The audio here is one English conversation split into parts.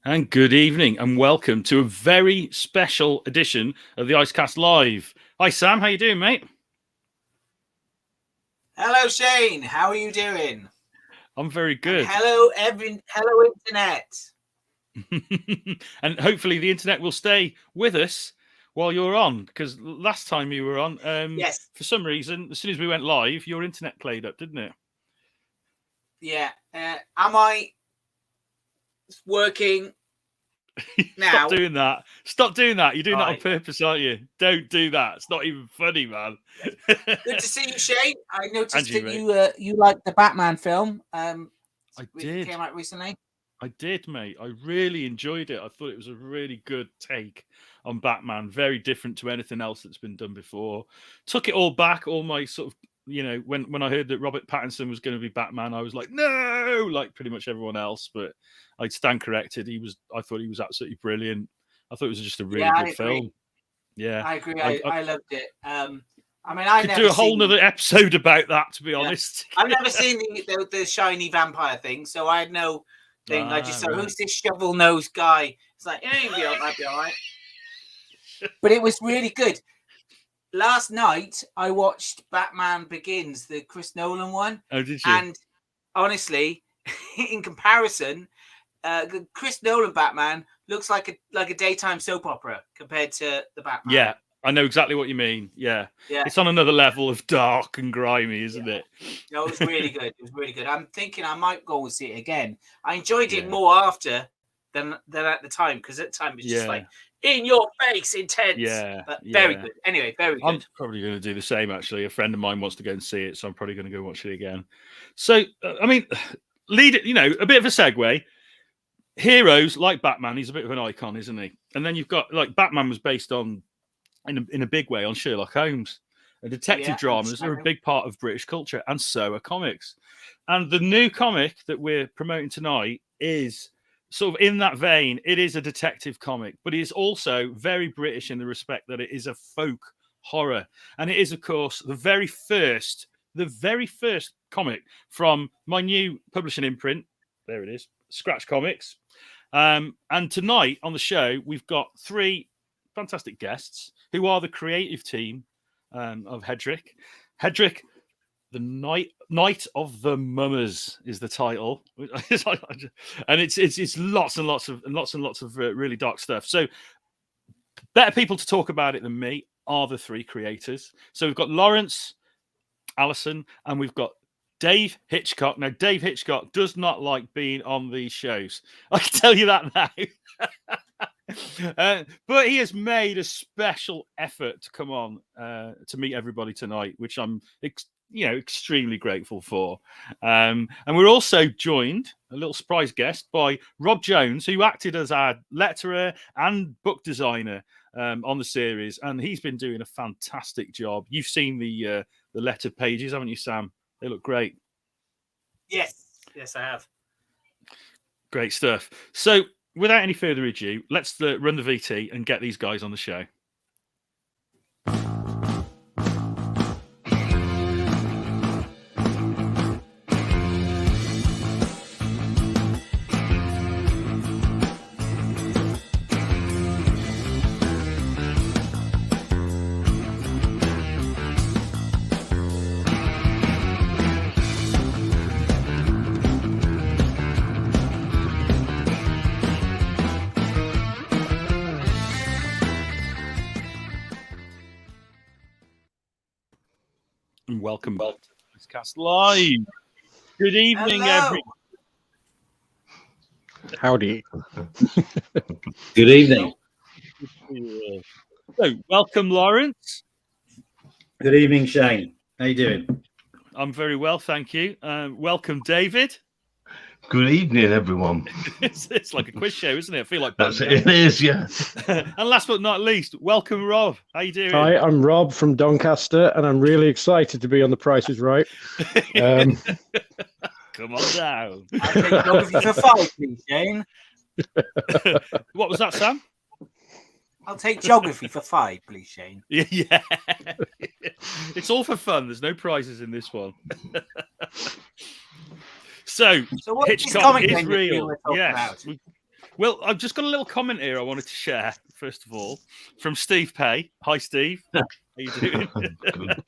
And good evening, and welcome to a very special edition of the Icecast Live. Hi, Sam. How you doing, mate? Hello, Shane. How are you doing? I'm very good. And hello, internet. And hopefully the internet will stay with us while you're on, because last time you were on, Yes. for some reason, as soon as we went live, your internet played up, didn't it? Yeah. Am I working now? Stop doing that. Stop doing that. You're doing that on purpose, aren't you? Don't do that. It's not even funny, man. Good to see you, Shane. I noticed Andrew, that you liked the Batman film. I did. It came out recently. I did, mate. I really enjoyed it. I thought it was a really good take on Batman. Very different to anything else that's been done before. Took it all back. All my sort of, when I heard that Robert Pattinson was going to be Batman, I was like, no, like pretty much everyone else. But I'd stand corrected. I thought he was absolutely brilliant. I thought it was just a really good film. Yeah, I agree. I loved it. I could do a whole nother episode about that, to be honest. I've never seen the shiny vampire thing, so I had no thing. I just thought, who's this shovel-nosed guy? It's like, might be all right. But it was really good. Last night, I watched Batman Begins, the Chris Nolan one. Oh, did you? And honestly, in comparison, the Chris Nolan Batman looks like a daytime soap opera compared to the Batman. Yeah. I know exactly what you mean. Yeah. It's on another level of dark and grimy, isn't it? No, it was really good. It was really good. I'm thinking I might go and see it again. I enjoyed it more after than at the time, because at the time it was just like in your face, intense. Yeah. But very good. Anyway, very good. I'm probably going to do the same, actually. A friend of mine wants to go and see it, so I'm probably going to go watch it again. So, a bit of a segue. Heroes like Batman, he's a bit of an icon, isn't he? And then you've got, like, Batman was based on, in a big way, on Sherlock Holmes. And detective dramas are a big part of British culture, and so are comics. And the new comic that we're promoting tonight is sort of in that vein. It is a detective comic, but it is also very British in the respect that it is a folk horror. And it is, of course, the very first comic from my new publishing imprint. There it is, Scratch Comics. And tonight on the show, we've got three fantastic guests who are the creative team of HEDREK. HEDREK, the Night of the Mummers is the title, and it's lots and lots of really dark stuff. So better people to talk about it than me are the three creators. So we've got Laurence, Alison, and we've got Dave Hitchcock. Now, Dave Hitchcock does not like being on these shows. I can tell you that now. But he has made a special effort to come on to meet everybody tonight, which I'm extremely grateful for. And we're also joined, a little surprise guest, by Rob Jones, who acted as our letterer and book designer on the series, and he's been doing a fantastic job. You've seen the letter pages, haven't you, Sam? They look great. Yes, I have. Great stuff. So, without any further ado, let's run the VT and get these guys on the show. Welcome back to Icecast Live. Good evening, everyone. Howdy. Good evening. So, welcome, Laurence. Good evening, Shane. How you doing? I'm very well, thank you. Welcome, David. Good evening, everyone. It's like a quiz show, isn't it? I feel like that's it. It is, yeah. And last but not least, welcome, Rob. How you doing? Hi, I'm Rob from Doncaster, and I'm really excited to be on The Price is Right. Come on down. I'll take geography for 5, please, Shane. What was that, Sam? I'll take geography for 5, please, Shane. Yeah. It's all for fun. There's no prizes in this one. So what Hitchcock is real. Yes. Well, I've just got a little comment here I wanted to share, first of all, from Steve Pay. Hi, Steve. How you doing? Good.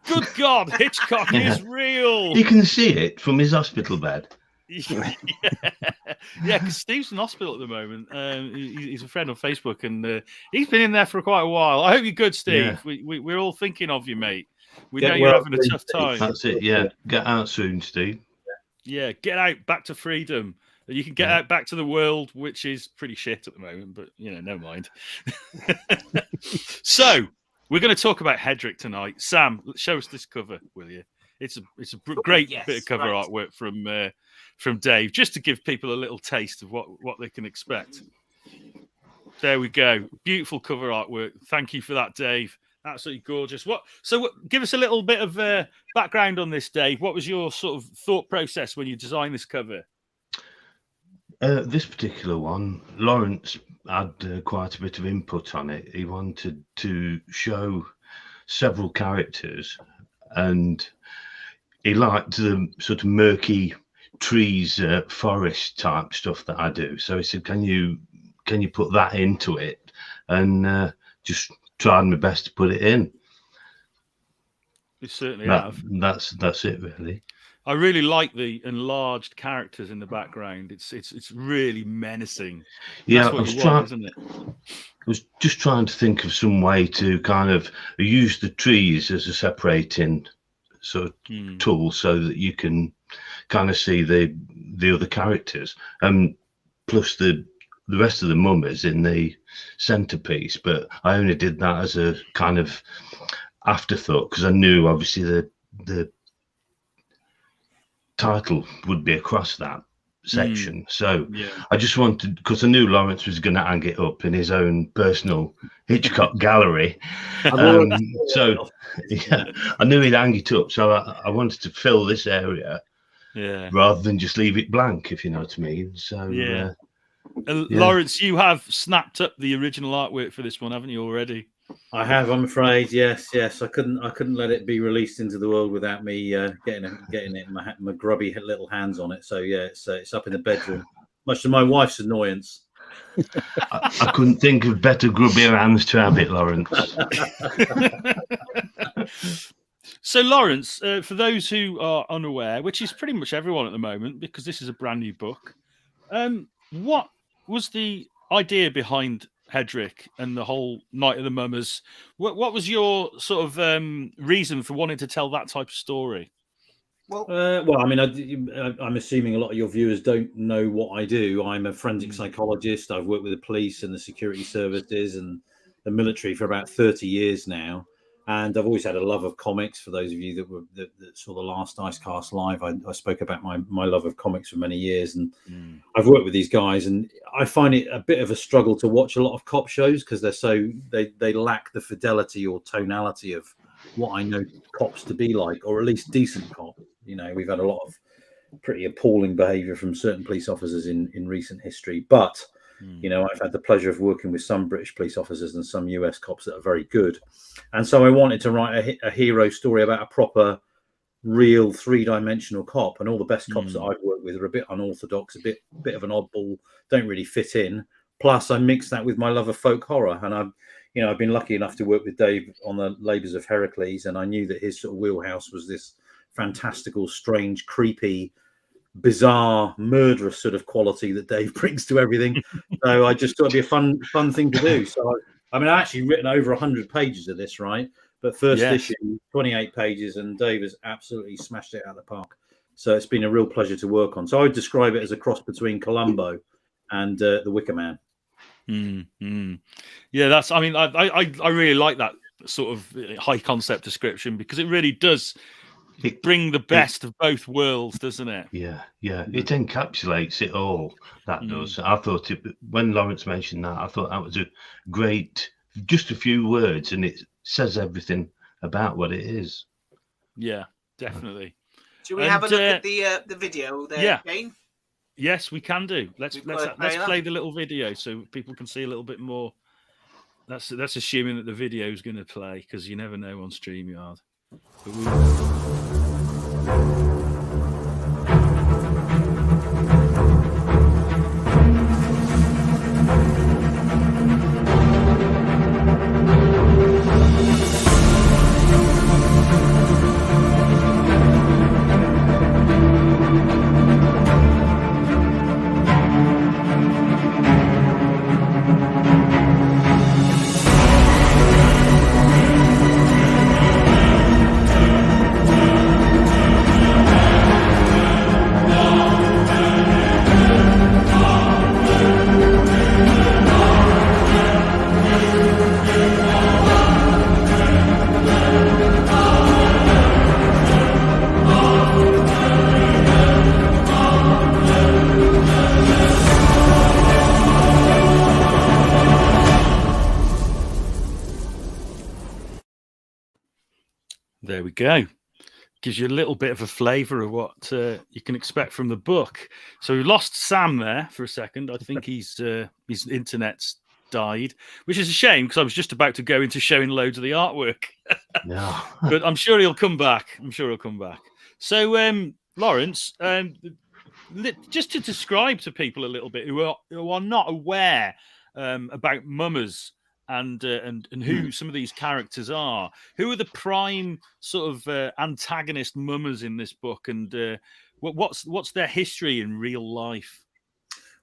Good God, Hitchcock is real. You can see it from his hospital bed. Yeah, because Steve's in hospital at the moment. He's a friend on Facebook, and he's been in there for quite a while. I hope you're good, Steve. Yeah. We're all thinking of you, mate. We Get know you're well having a soon, tough Steve. time. That's it. Yeah. Get out soon, Steve. Yeah, get out, back to freedom. You can get out back to the world, which is pretty shit at the moment, but never mind. So we're going to talk about HEDREK tonight. Sam, show us this cover, will you? It's a great bit of cover artwork from Dave, just to give people a little taste of what they can expect. There we go. Beautiful cover artwork. Thank you for that, Dave. Absolutely gorgeous. Give us a little bit of background on this, Dave. What was your sort of thought process when you designed this cover? This particular one, Laurence had quite a bit of input on it. He wanted to show several characters, and he liked the sort of murky trees, forest type stuff that I do. So he said, "Can you put that into it?" And just tried my best to put it in. You certainly have. That's it, really. I really like the enlarged characters in the background. It's really menacing. Yeah, That's what you want, isn't it? I was just trying to think of some way to kind of use the trees as a separating sort of tool, so that you can kind of see the other characters, and plus the rest of the mummies in the centerpiece. But I only did that as a kind of afterthought, because I knew obviously the title would be across that section. So I just wanted, because I knew Laurence was going to hang it up in his own personal Hitchcock gallery. So I knew he'd hang it up. So I wanted to fill this area rather than just leave it blank, if you know what I mean. So Laurence, you have snapped up the original artwork for this one, haven't you already? I have, I'm afraid. Yes. I couldn't let it be released into the world without me getting it my grubby little hands on it. So yeah, it's up in the bedroom, much to my wife's annoyance. I couldn't think of better grubbier hands to have it, Laurence. So Laurence, for those who are unaware, which is pretty much everyone at the moment, because this is a brand new book, what was the idea behind HEDREK and the whole Night of the Mummers? What was your sort of reason for wanting to tell that type of story? Well, I mean, I'm assuming a lot of your viewers don't know what I do. I'm a forensic psychologist. I've worked with the police and the security services and the military for about 30 years now. And I've always had a love of comics. For those of you that saw the last Icecast Live, I spoke about my love of comics for many years. And I've worked with these guys, and I find it a bit of a struggle to watch a lot of cop shows, because they lack the fidelity or tonality of what I know cops to be like, or at least decent cop. We've had a lot of pretty appalling behavior from certain police officers in recent history. But, I've had the pleasure of working with some British police officers and some US cops that are very good. And so I wanted to write a hero story about a proper, real three-dimensional cop. And all the best cops that I've worked with are a bit unorthodox, a bit of an oddball, don't really fit in. Plus, I mixed that with my love of folk horror. And I've been lucky enough to work with Dave on the Labours of Heracles. And I knew that his sort of wheelhouse was this fantastical, strange, creepy, bizarre, murderous sort of quality that Dave brings to everything. So I just thought it'd be a fun thing to do. So I've actually written over 100 pages of this, right? But first issue, 28 pages, and Dave has absolutely smashed it out of the park. So it's been a real pleasure to work on. So I would describe it as a cross between Columbo and The Wicker Man. Yeah, that's. I mean, I really like that sort of high concept description, because it really does bring the best of both worlds, doesn't it? Yeah. It encapsulates it all. That does. I thought when Laurence mentioned that, I thought that was a great, just a few words, and it says everything about what it is. Yeah, definitely. Should we have a look at the video there, Jane? Yes, we can do. Let's play the little video so people can see a little bit more. That's assuming that the video is going to play, because you never know on StreamYard. there we go. Gives you a little bit of a flavour of what you can expect from the book. So we lost Sam there for a second. I think his internet's died, which is a shame because I was just about to go into showing loads of the artwork. No. But I'm sure he'll come back. So, Laurence, just to describe to people a little bit who are not aware about mummers and who some of these characters are, who are the prime sort of antagonist mummers in this book, and what's their history in real life?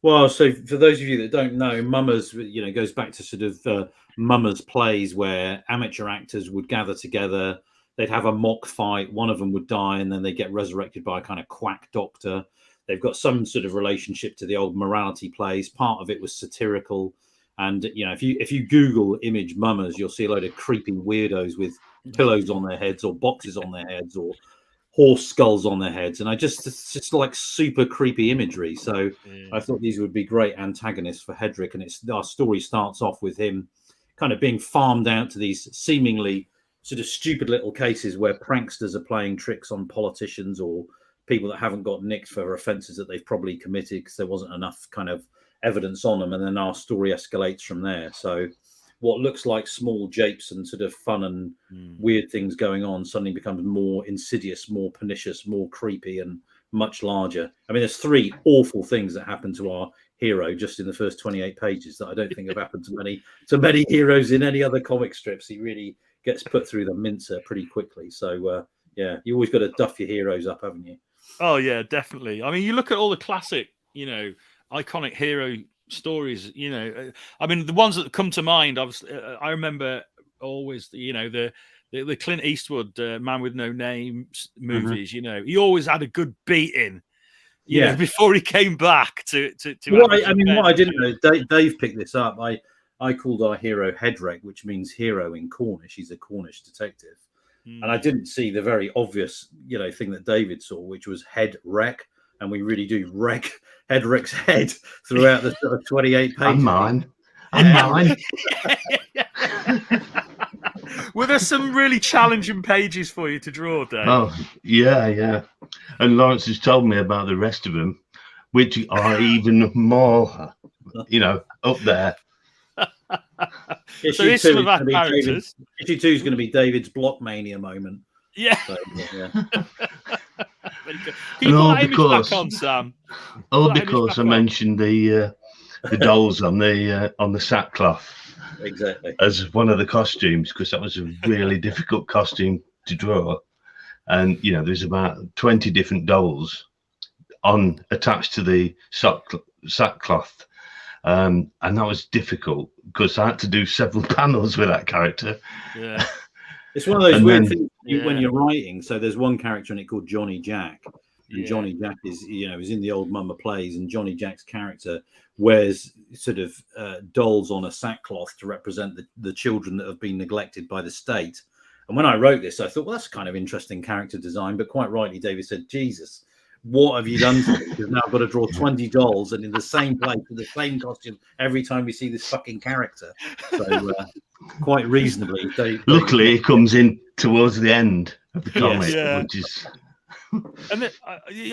Well, so for those of you that don't know, mummers, goes back to sort of mummers plays where amateur actors would gather together. They'd have a mock fight. One of them would die, and then they get resurrected by a kind of quack doctor. They've got some sort of relationship to the old morality plays. Part of it was satirical, and if you Google image mummers, you'll see a load of creepy weirdos with pillows on their heads, or boxes on their heads, or horse skulls on their heads, and it's just like super creepy imagery. So I thought these would be great antagonists for HEDREK, and our story starts off with him kind of being farmed out to these seemingly sort of stupid little cases where pranksters are playing tricks on politicians or people that haven't got nicked for offences that they've probably committed because there wasn't enough kind of evidence on them, and then our story escalates from there. So what looks like small japes and sort of fun and weird things going on suddenly becomes more insidious, more pernicious, more creepy, and much larger. I mean, there's 3 awful things that happen to our hero just in the first 28 pages that I don't think have happened to many heroes in any other comic strips. He really gets put through the mincer pretty quickly. So you always got to duff your heroes up, haven't you? Oh yeah, definitely. I mean, you look at all the classic, iconic hero stories. I mean, the ones that come to mind. I remember always, the Clint Eastwood Man with No Name movies. He always had a good beating. Before he came back to. What I didn't know, Dave picked this up. I called our hero HEDREK, which means hero in Cornish. He's a Cornish detective. And I didn't see the very obvious, thing that David saw, which was HEDREK, and we really do wreck HEDREK's head throughout the sort of 28 pages. And mine. Were there some really challenging pages for you to draw, Dave? Oh, yeah. And Laurence has told me about the rest of them, which are even more, up there. So here's some of our characters. Issue 2 is going to be David's Blockmania moment. Yeah. So, yeah. Can you put that image back on, Sam? All because I mentioned the dolls on the sackcloth. Exactly. As one of the costumes, because that was a really difficult costume to draw. And there's about 20 different dolls attached to the sackcloth. And that was difficult because I had to do several panels with that character. Yeah. It's one of those weird things when you're writing. So there's one character in it called Johnny Jack. And Johnny Jack is in the old Mummer plays, and Johnny Jack's character wears sort of dolls on a sackcloth to represent the children that have been neglected by the state. And when I wrote this, I thought, well, that's kind of interesting character design. But quite rightly, David said, Jesus, what have you done to me? Because now I've got to draw 20 dolls and in the same place with the same costume every time we see this fucking character. So quite reasonably. Luckily, it comes in towards the end of the comic, which is... And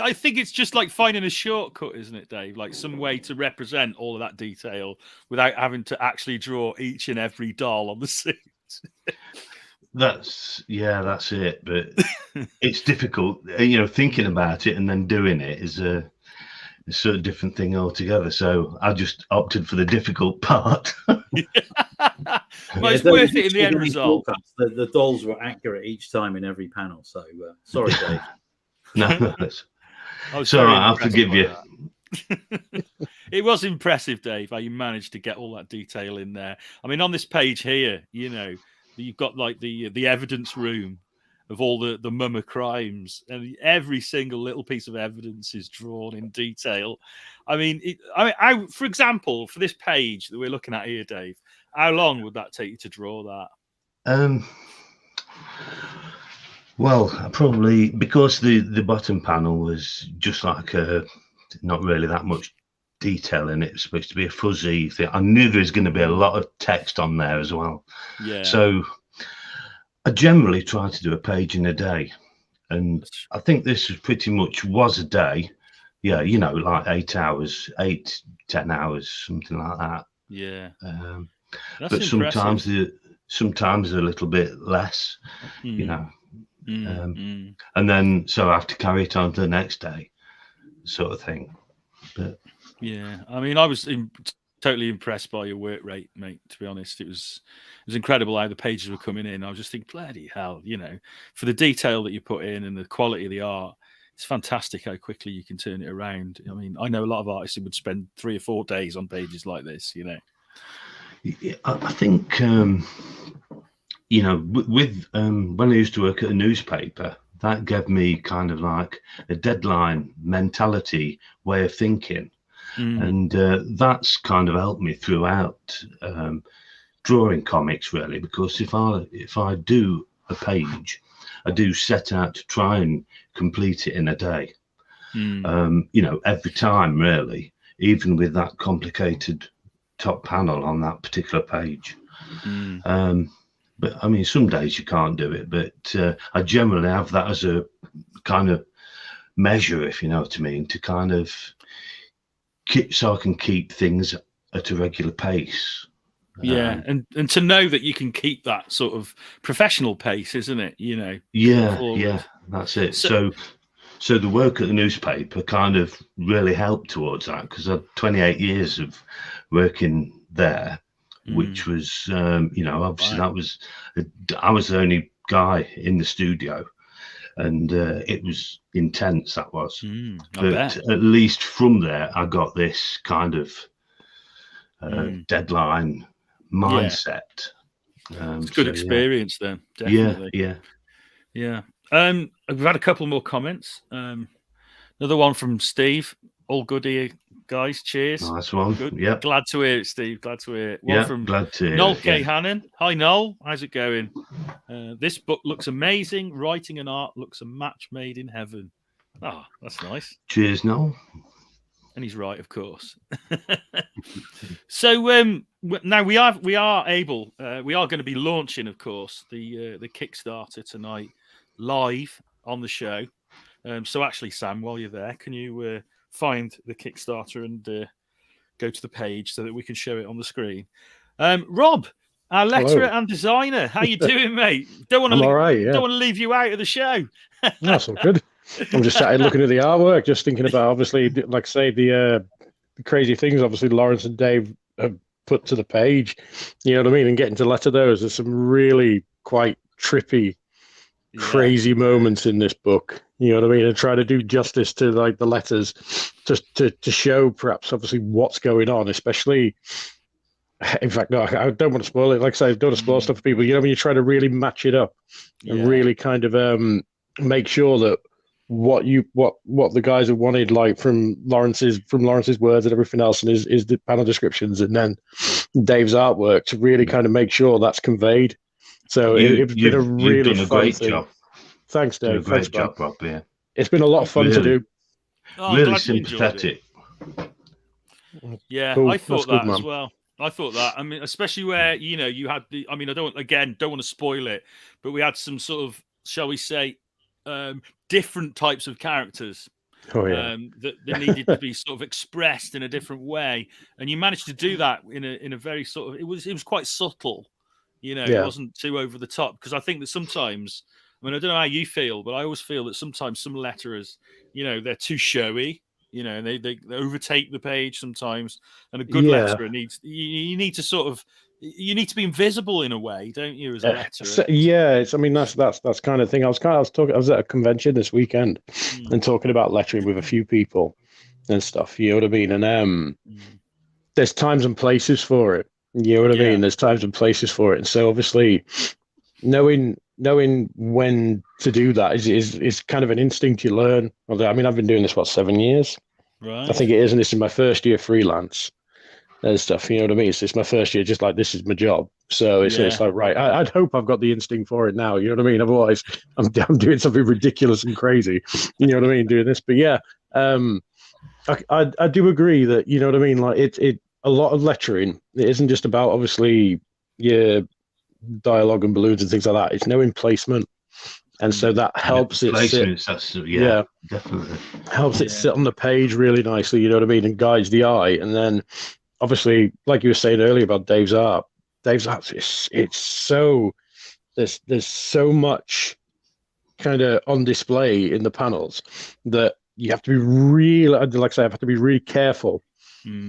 I think it's just like finding a shortcut, isn't it, Dave? Like some way to represent all of that detail without having to actually draw each and every doll on the suit. That's it. But it's difficult, thinking about it and then doing it is a sort of different thing altogether. So I just opted for the difficult part. Well, it's worth it in the end result. The dolls were accurate each time in every panel. So sorry, Dave. No, so I'll forgive you. It was impressive, Dave, how you managed to get all that detail in there. I mean, on this page here, you've got like the evidence room of all the Mummer crimes, and every single little piece of evidence is drawn in detail. I mean, for example, for this page that we're looking at here, Dave, how long would that take you to draw that? Well, probably because the bottom panel was just like not really that much detail in it. It's supposed to be a fuzzy thing. I knew there was going to be a lot of text on there as well. Yeah. So I generally try to do a page in a day, and I think this pretty much was a day. Yeah, you know, like 8 hours, 10 hours, something like that. Yeah. But sometimes a little bit less, you know. And then so I have to carry it on to the next day, sort of thing. But yeah, I mean, I was totally impressed by your work rate, mate. To be honest, it was incredible how the pages were coming in. I was just thinking, bloody hell, you know, for the detail that you put in and the quality of the art, it's fantastic how quickly you can turn it around. I mean, I know a lot of artists who would spend 3 or 4 days on pages like this, you know. I think, you know, with when I used to work at a newspaper, that gave me kind of like a deadline mentality way of thinking. And that's kind of helped me throughout drawing comics, really, because if I do a page, I do set out to try and complete it in a day. You know, every time, really, even with that complicated top panel on that particular page. But I mean, some days you can't do it, but I generally have that as a kind of measure, if you know what I mean, to kind of so I can keep things at a regular pace. Yeah, and to know that you can keep that sort of professional pace, isn't it? You know. Yeah, that's it. So the work at the newspaper kind of really helped towards that, because I had 28 years of working there, which was, you know, obviously I was the only guy in the studio, and it was intense, that was. But at least from there, I got this kind of deadline mindset. It's a good experience then, definitely. Yeah. We've had a couple more comments. Another one from Steve. All good here, guys. Cheers. Nice one. Good. Yeah. Glad to hear it, Steve. Glad to hear it. One from glad to hear Noel it, K. Hannon. Hi, Noel. How's it going? This book looks amazing. Writing and art looks a match made in heaven. Ah, that's nice. Cheers, Noel. And he's right, of course. So now we are going to be launching, of course, the Kickstarter tonight live on the show. So actually, Sam, while you're there, can you find the Kickstarter and go to the page so that we can show it on the screen? Rob, our letterer and designer, how you doing, mate? Don't want to leave you out of the show. That's all good. I'm just sat here looking at the artwork, just thinking about, obviously, like I say, the crazy things obviously Laurence and Dave have put to the page. You know what I mean? And getting to letter those, there's some really quite trippy, crazy moments in this book. You know what I mean? And try to do justice to like the letters, just to show perhaps obviously what's going on, especially. In fact, no, I don't want to spoil it. Like I say, I don't want to spoil stuff for people. You know, when you try to really match it up and really kind of make sure that what the guys have wanted, like from Lawrence's words and everything else, and is the panel descriptions, and then Dave's artwork, to really kind of make sure that's conveyed. So it's been a really done a great job. Thanks, Dave. Great job, Rob. Yeah, it's been a lot of fun to do. Really sympathetic. Yeah, cool. I thought that as well. I thought that. I mean, especially where, you know, you had the. I mean, I don't want to spoil it, but we had some sort of, shall we say, different types of characters that needed to be sort of expressed in a different way, and you managed to do that in a very sort of, it was quite subtle, you know. It wasn't too over the top, because I think that sometimes, I mean, I don't know how you feel, but I always feel that sometimes some letterers, you know, they're too showy, you know, and they overtake the page sometimes, and a good letterer needs, you need to sort of, you need to be invisible in a way, don't you, as a letterer? So, I mean, that's kind of thing. I was at a convention this weekend and talking about lettering with a few people and stuff. You know what I mean? And there's times and places for it. You know what I mean? There's times and places for it. And so obviously knowing when to do that is kind of an instinct you learn. I mean, I've been doing this 7 years. Right. I think it is, and this is my first year freelance and stuff. You know what I mean? So it's my first year, just like this is my job. So it's like, right, I'd hope I've got the instinct for it now. You know what I mean? Otherwise, I'm doing something ridiculous and crazy. You know what I mean? Doing this, but I do agree that, you know what I mean. Like it a lot of lettering. It isn't just about obviously your dialogue and balloons and things like that. It's no emplacement, and so that helps it sit. Yeah, definitely Helps it sit on the page really nicely. You know what I mean, and guides the eye. And then, obviously, like you were saying earlier about Dave's art, it's so there's so much kind of on display in the panels that you have to be really, like I say, I have to be really careful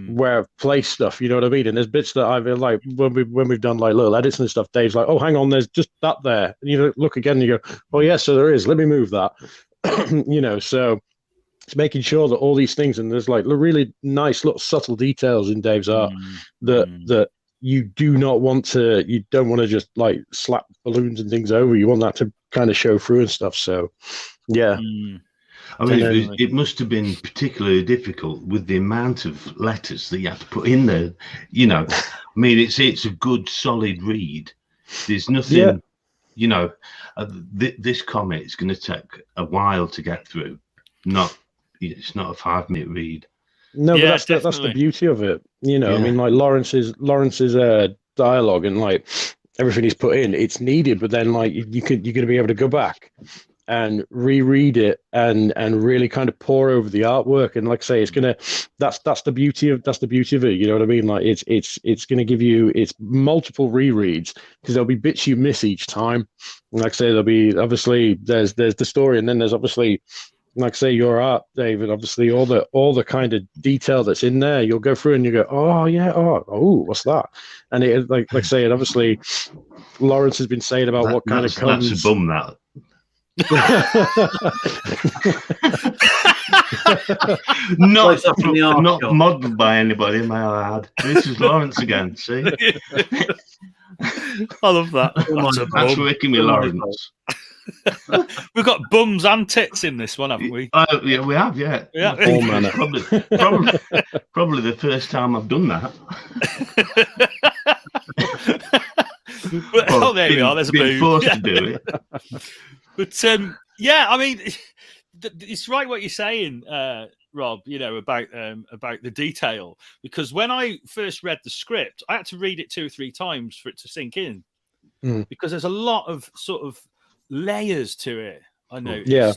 where I've placed stuff. You know what I mean? And there's bits that I've like when we've done like little edits and stuff. Dave's like, "Oh, hang on, there's just that there." And you look again, and you go, "Oh, yes, so there is. Let me move that." You know, so it's making sure that all these things, and there's like really nice little subtle details in Dave's art that you don't want to just like slap balloons and things over. You want that to kind of show through and stuff. So yeah. I mean, it must have been particularly difficult with the amount of letters that you have to put in there. You know, I mean, it's a good solid read. There's nothing, you know, this comic is going to take a while to get through. It's not a 5-minute read. No, but that's the beauty of it. You know, I mean, like Lawrence's dialogue and like everything he's put in, it's needed. But then like you're going to be able to go back and reread it and really kind of pour over the artwork. And like I say, that's the beauty of it. You know what I mean? Like it's going to give you multiple rereads because there'll be bits you miss each time. And like I say, there'll be obviously there's the story, and then there's obviously, like I say, your art, David, obviously all the kind of detail that's in there. You'll go through and you go, oh yeah, what's that? And it like I say, and obviously Laurence has been saying about what kind of comes. That's a bum, that. not modelled by anybody, may I add. This is Laurence again. See, I love that. That's making me Laurence. We've got bums and tits in this one, haven't we? Yeah, we have. Yeah. All manner. Probably the first time I've done that. Well, there we are. There's a boob. Forced to do it. But yeah, I mean, it's right what you're saying, Rob. You know about the detail, because when I first read the script, I had to read it 2 or 3 times for it to sink in, because there's a lot of sort of layers to it. I noticed. Yeah.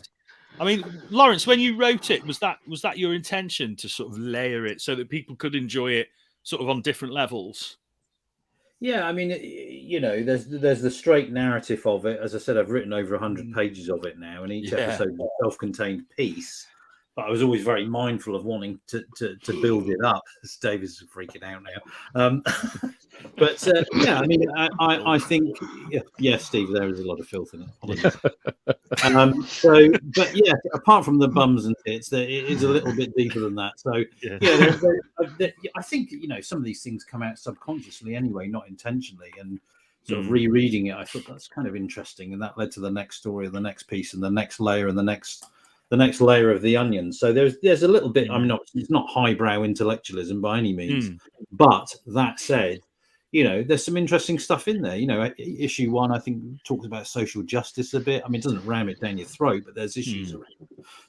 I mean, Laurence, when you wrote it, was that your intention to sort of layer it so that people could enjoy it sort of on different levels? Yeah, I mean, you know, there's the straight narrative of it. As I said, I've written over 100 pages of it now, and each episode is a self-contained piece. But I was always very mindful of wanting to build it up. As Dave is freaking out now. But yeah, I mean, I think Steve, there is a lot of filth in it. But yeah, apart from the bums and tits, it is a little bit deeper than that. So I think, you know, some of these things come out subconsciously anyway, not intentionally, and sort of rereading it, I thought that's kind of interesting, and that led to the next story, the next piece, and the next layer, and the next layer of the onion. So there's a little bit. I mean, it's not highbrow intellectualism by any means, but that said, you know, there's some interesting stuff in there. You know, issue 1, I think, talks about social justice a bit. I mean, it doesn't ram it down your throat, but there's issues around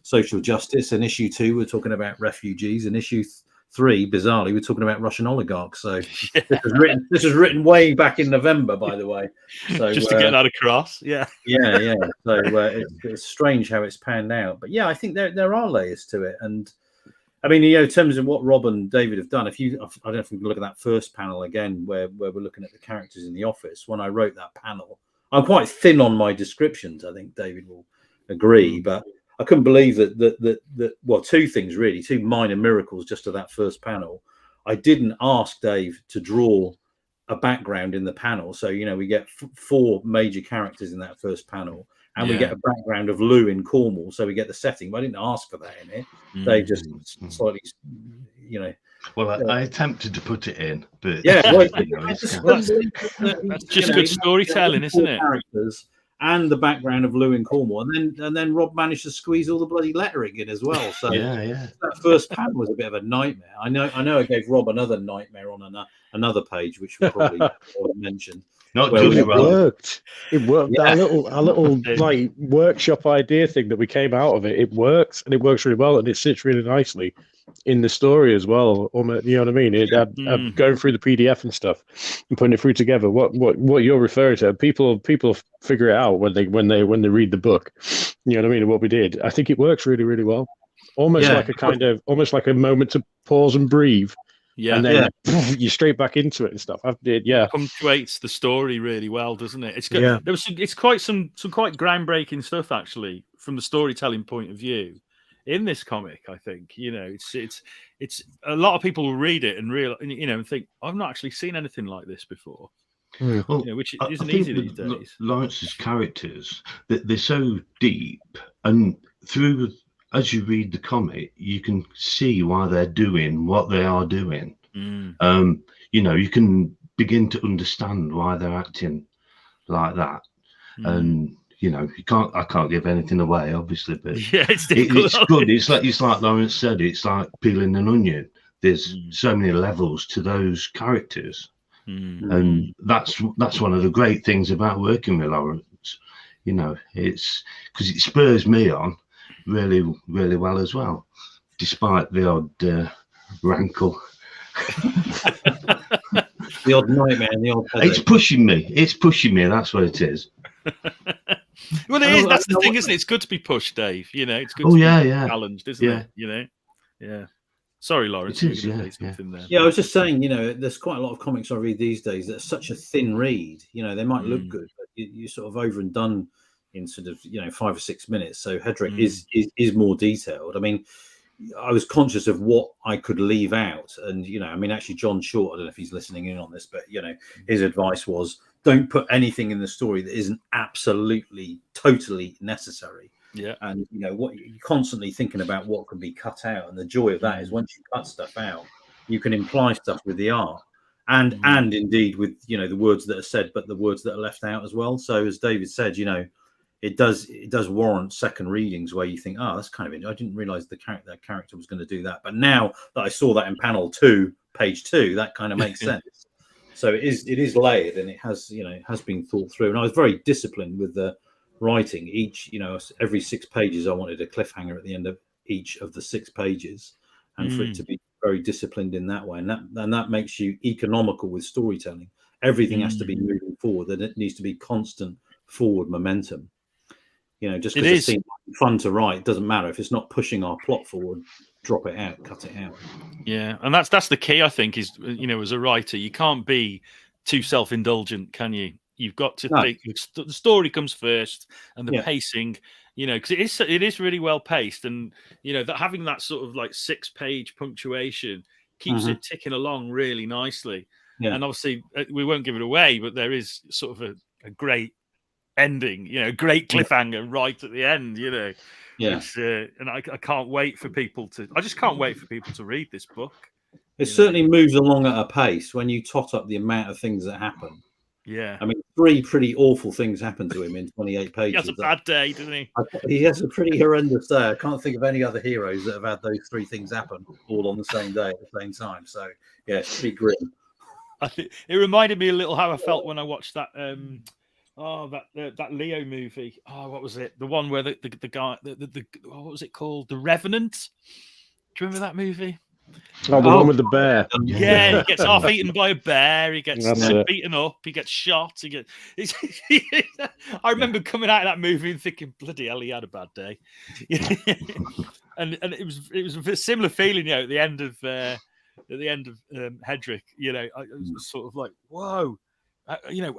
social justice. And issue 2, we're talking about refugees. And issue 3, bizarrely, we're talking about Russian oligarchs. So this was written way back in November, by the way. So just to get that across, yeah. So it's strange how it's panned out, but yeah, I think there are layers to it. And I mean, you know, in terms of what Rob and David have done, I don't know if we can look at that first panel again, where we're looking at the characters in the office. When I wrote that panel, I'm quite thin on my descriptions. I think David will agree, but I couldn't believe that. Well, 2 things really, 2 minor miracles just to that first panel. I didn't ask Dave to draw a background in the panel, so you know we get 4 major characters in that first panel. And we get a background of Lou in Cornwall, so we get the setting. But I didn't ask for that in it. They just slightly, you know. Well, I attempted to put it in, but that's just good storytelling, isn't it? Characters and the background of Lou in Cornwall, and then Rob managed to squeeze all the bloody lettering in as well. So that first panel was a bit of a nightmare. I know. I gave Rob another nightmare on another page, which we probably mentioned. Not just it worked. It worked. Yeah. Our little like workshop idea thing that we came out of it. It works, and it works really well, and it sits really nicely. in the story as well. Almost, you know what I mean? I'd going through the PDF and stuff and putting it through together. What you're referring to, people figure it out when they read the book. You know what I mean? And what we did, I think it works really, really well. Almost like a moment to pause and breathe. Yeah, and then you're straight back into it and stuff. It punctuates the story really well, doesn't it? It's good. It's quite some quite groundbreaking stuff actually from the storytelling point of view in this comic. I think it's a lot of people will read it and and think I've not actually seen anything like this before. Well, which isn't easy these days. Laurence's characters, they're so deep, and as you read the comic, you can see why they're doing what they are doing. You can begin to understand why they're acting like that. And I can't give anything away, obviously, but it's good. It's like Laurence said, it's like peeling an onion. There's so many levels to those characters. And that's one of the great things about working with Laurence. It's because it spurs me on really, really well as well, despite the odd rankle. The odd nightmare and the odd headache. It's pushing me. That's what it is. Well, it is. That's the thing, isn't it? It's good to be pushed, Dave. It's good to be challenged, isn't it? Yeah. Sorry, Laurence. It is, I was just saying, there's quite a lot of comics I read these days that's such a thin read. They might look good, but you're sort of over and done in sort of 5 or 6 minutes. So HEDREK is more detailed. I mean, I was conscious of what I could leave out, and actually John Short, I don't know if he's listening in on this, but his advice was don't put anything in the story that isn't absolutely totally necessary. Yeah. And what you're constantly thinking about what can be cut out, and the joy of that is once you cut stuff out, you can imply stuff with the art and indeed with the words that are said, but the words that are left out as well. So as David said, it does warrant second readings where you think, that's kind of I didn't realize that character was going to do that, but now that I saw that in panel 2, page 2, that kind of makes sense. So it is layered, and it has been thought through. And I was very disciplined with the writing. Each every 6 pages I wanted a cliffhanger at the end of each of the 6 pages, and for it to be very disciplined in that way, and that makes you economical with storytelling. Everything has to be moving forward, and it needs to be constant forward momentum. Just because it seems fun to write doesn't matter if it's not pushing our plot forward. Drop it out, cut it out. Yeah, and that's the key, I think, is as a writer, you can't be too self-indulgent, can you? You've got to think the story comes first, and the pacing, because it is really well paced, and that having that sort of like 6-page punctuation keeps it ticking along really nicely. Yeah. And obviously, we won't give it away, but there is sort of a great ending, great cliffhanger right at the end, and I can't wait for people to. I just can't wait for people to read this book. It certainly moves along at a pace when you tot up the amount of things that happen. Yeah, I mean, 3 pretty awful things happen to him in 28 pages. He has a bad day, doesn't he? He has a pretty horrendous day. I can't think of any other heroes that have had those 3 things happen all on the same day at the same time. So yeah, it's pretty grim. I think it reminded me a little how I felt when I watched that. That Leo movie. Oh, what was it? The one where the guy, what was it called? The Revenant. Do you remember that movie? Oh, the one with the bear. Yeah, he gets half eaten by a bear. He gets beaten up. He gets shot. I remember coming out of that movie and thinking, bloody hell, he had a bad day. and it was a similar feeling, at the end of HEDREK. I was sort of like, whoa.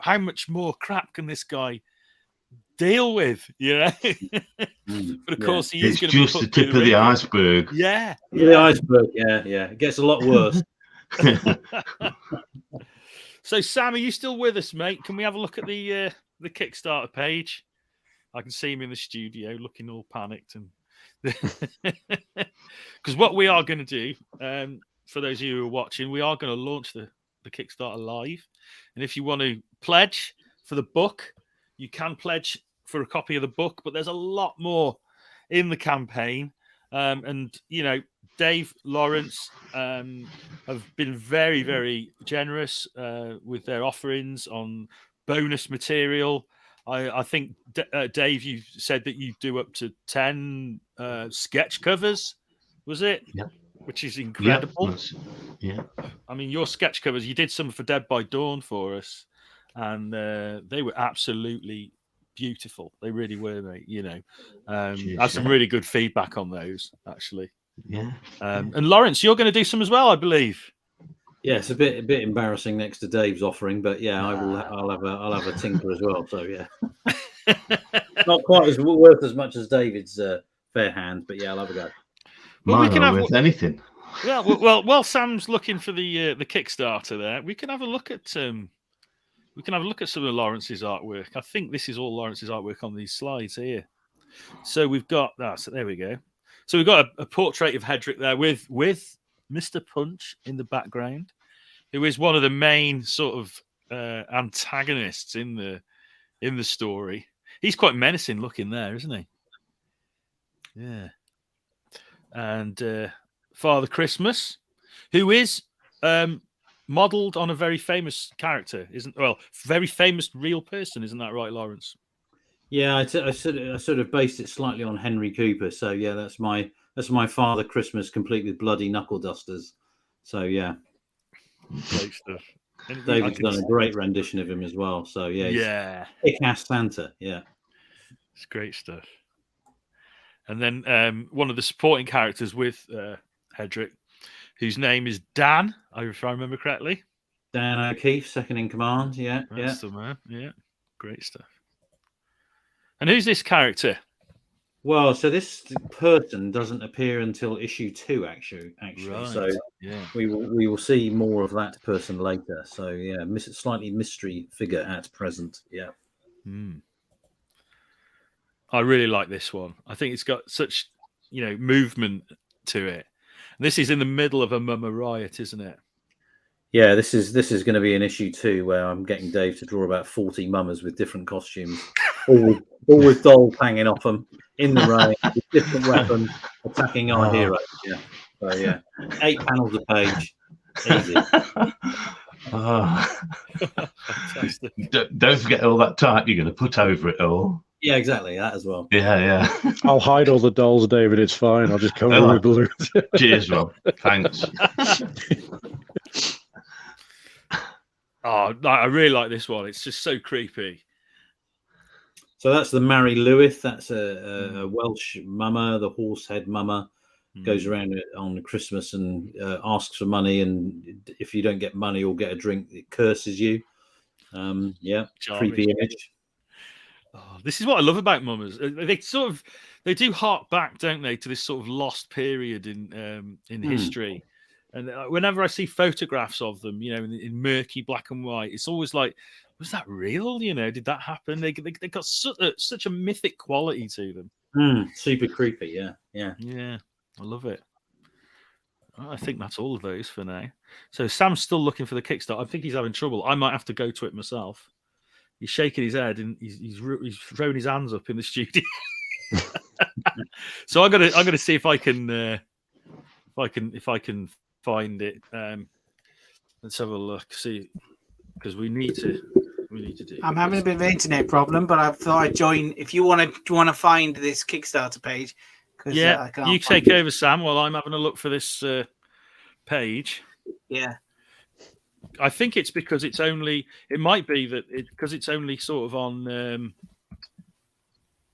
How much more crap can this guy deal with? But of course, he is going to be just the tip of the iceberg. Yeah, the iceberg. Yeah. It gets a lot worse. So, Sam, are you still with us, mate? Can we have a look at the Kickstarter page? I can see him in the studio, looking all panicked, and because what we are going to do, for those of you who are watching, we are going to launch the Kickstarter live. And if you want to pledge for the book, you can pledge for a copy of the book, but there's a lot more in the campaign. And Dave, Laurence have been very, very generous with their offerings on bonus material. I think, Dave, you said that you do up to 10 sketch covers, was it? Yeah. which is incredible. Yeah. I mean, your sketch covers, you did some for Dead by Dawn for us, and they were absolutely beautiful. They really were, mate. You know, I had some really good feedback on those, actually. Yeah. And Laurence, you're going to do some as well, I believe. Yeah, it's a bit embarrassing next to Dave's offering, but yeah, I'll have a tinker as well. So yeah, not quite as worth as much as David's fair hand, but yeah, I'll have a go. Well, Mine are worth anything. Yeah, well, Sam's looking for the Kickstarter there. We can have a look at some of Laurence's artwork. I think this is all Laurence's artwork on these slides here. So we've got that. So there we go. So we've got a portrait of HEDREK there with Mr. Punch in the background, who is one of the main sort of antagonists in the story. He's quite menacing looking there, isn't he? Yeah. And Father Christmas, who is modelled on a very famous character, very famous real person, isn't that right, Laurence? Yeah, I sort of based it slightly on Henry Cooper. So yeah, that's my Father Christmas, complete with bloody knuckle dusters. So yeah, great stuff. David's done a great rendition of him as well. So yeah, kick-ass Santa. Yeah, it's great stuff. And then one of the supporting characters with HEDREK, whose name is Dan, if I remember correctly. Dan O'Keefe, second in command. Yeah, that's the man. Yeah, great stuff. And who's this character? Well, so this person doesn't appear until issue 2, actually. Right. So yeah, we will see more of that person later. So yeah, slightly mystery figure at present. Yeah. I really like this one. I think it's got such, movement to it. This is in the middle of a mummer riot, isn't it? Yeah, this is going to be an issue 2 where I'm getting Dave to draw about 40 mummers with different costumes, all with dolls hanging off them in the rain, with different weapons, attacking our hero. Yeah, so yeah, 8 panels a page, easy. Fantastic. Don't forget all that type you're going to put over it all. Yeah, exactly, that as well. Yeah. I'll hide all the dolls, David. It's fine. I'll just cover them with balloons. Cheers, Rob. Thanks. Oh, I really like this one. It's just so creepy. So that's the Mary Lewis. That's a Welsh mummer, the horsehead mummer. Goes around on Christmas and asks for money, and if you don't get money or get a drink, it curses you. Yeah, Charming. Creepy image. Oh, this is what I love about mummers. They do hark back, don't they, to this sort of lost period in history. And whenever I see photographs of them, in murky black and white, it's always like, was that real? Did that happen? They got such a mythic quality to them. Super creepy. Yeah. I love it. I think that's all of those for now. So Sam's still looking for the Kickstarter. I think he's having trouble. I might have to go to it myself. He's shaking his head and he's throwing his hands up in the studio. So I'm gonna see if I can find it. Let's have a look. See, because we need to do. I'm having a bit of an internet problem, but I thought I'd join. If you want to find this Kickstarter page, yeah, you take over, Sam, while I'm having a look for this page. Yeah. I think it's because it's only. It might be that because it's only sort of on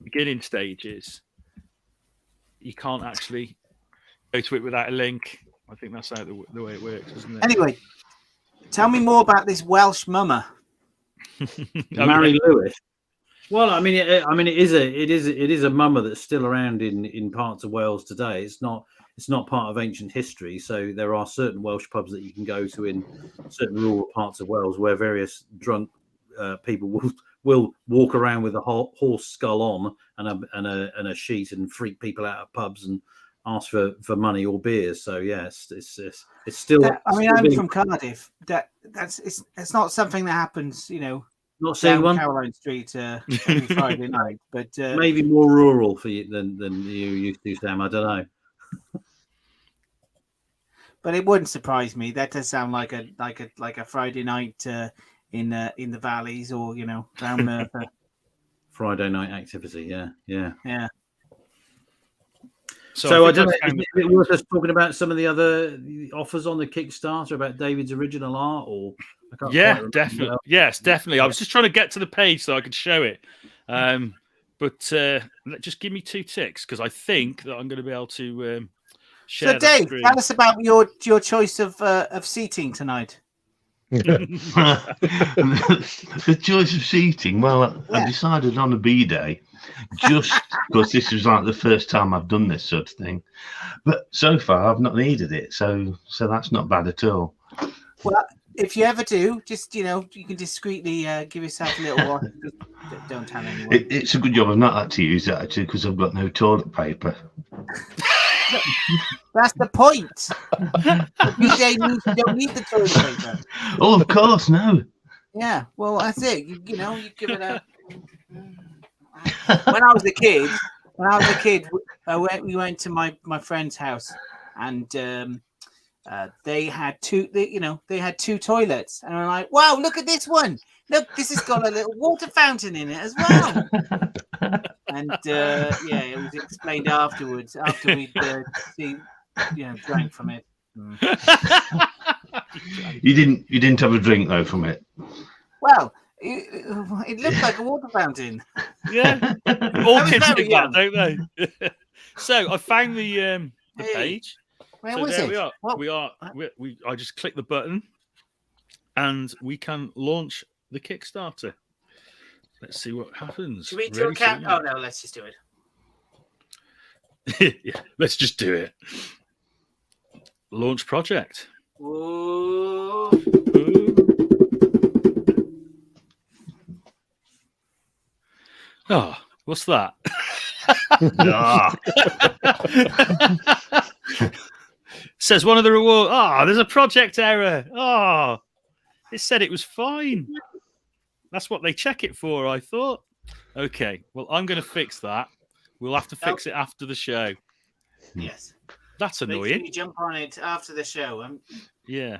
beginning stages. You can't actually go to it without a link. I think that's how the way it works, isn't it? Anyway, tell me more about this Welsh mummer. Mary Lewis. Well, I mean, it is a mummer that's still around in parts of Wales today. It's not part of ancient history. So there are certain Welsh pubs that you can go to in certain rural parts of Wales where various drunk people will walk around with a horse skull on and a sheet and freak people out of pubs and ask for money or beers. So yes, it's still. I'm from Cardiff. It's not something that happens, not seeing one Caroline Street every Friday night, but maybe more rural for you than you used to, Sam. I don't know. But it wouldn't surprise me. That does sound like a Friday night in the valleys or down Merthyr. Friday night activity. Yeah. So I don't know. Is it worth us talking about some of the other offers on the Kickstarter about David's original art, or definitely. Yes, definitely. I was just trying to get to the page so I could show it. But just give me 2 ticks because I think that I'm going to be able to share. So, Dave, tell us about your choice of seating tonight. The choice of seating. Well, I decided on a B-day just because this was like the first time I've done this sort of thing. But so far, I've not needed it, so that's not bad at all. Well, if you ever do, just you can discreetly give yourself a little wash. Don't tell anyone. It's a good job I've not had to use that actually because I've got no toilet paper. That's the point. You don't need the toilet paper. Oh, of course, no. Yeah, well, that's it. You give it a. When I was a kid, we went to my friend's house, and they had two. They had 2 toilets, and I'm like, wow, look at this one. Look, this has got a little water fountain in it as well. And it was explained afterwards after we'd drank from it. You didn't have a drink though from it. Well, it looked like a water fountain. Yeah, all kids think that, don't they? So I found the page. Where so was there it? we are. I just click the button, and we can launch the Kickstarter. Let's see what happens. Should we do a count? Oh no, let's just do it. Yeah, let's just do it. Launch project. Ooh. Oh, what's that? Says one of the rewards. There's a project error. It said it was fine. That's what they check it for, I thought. Okay, well, I'm going to fix that. We'll have to fix it after the show. Yes. That's annoying. You jump on it after the show. Yeah.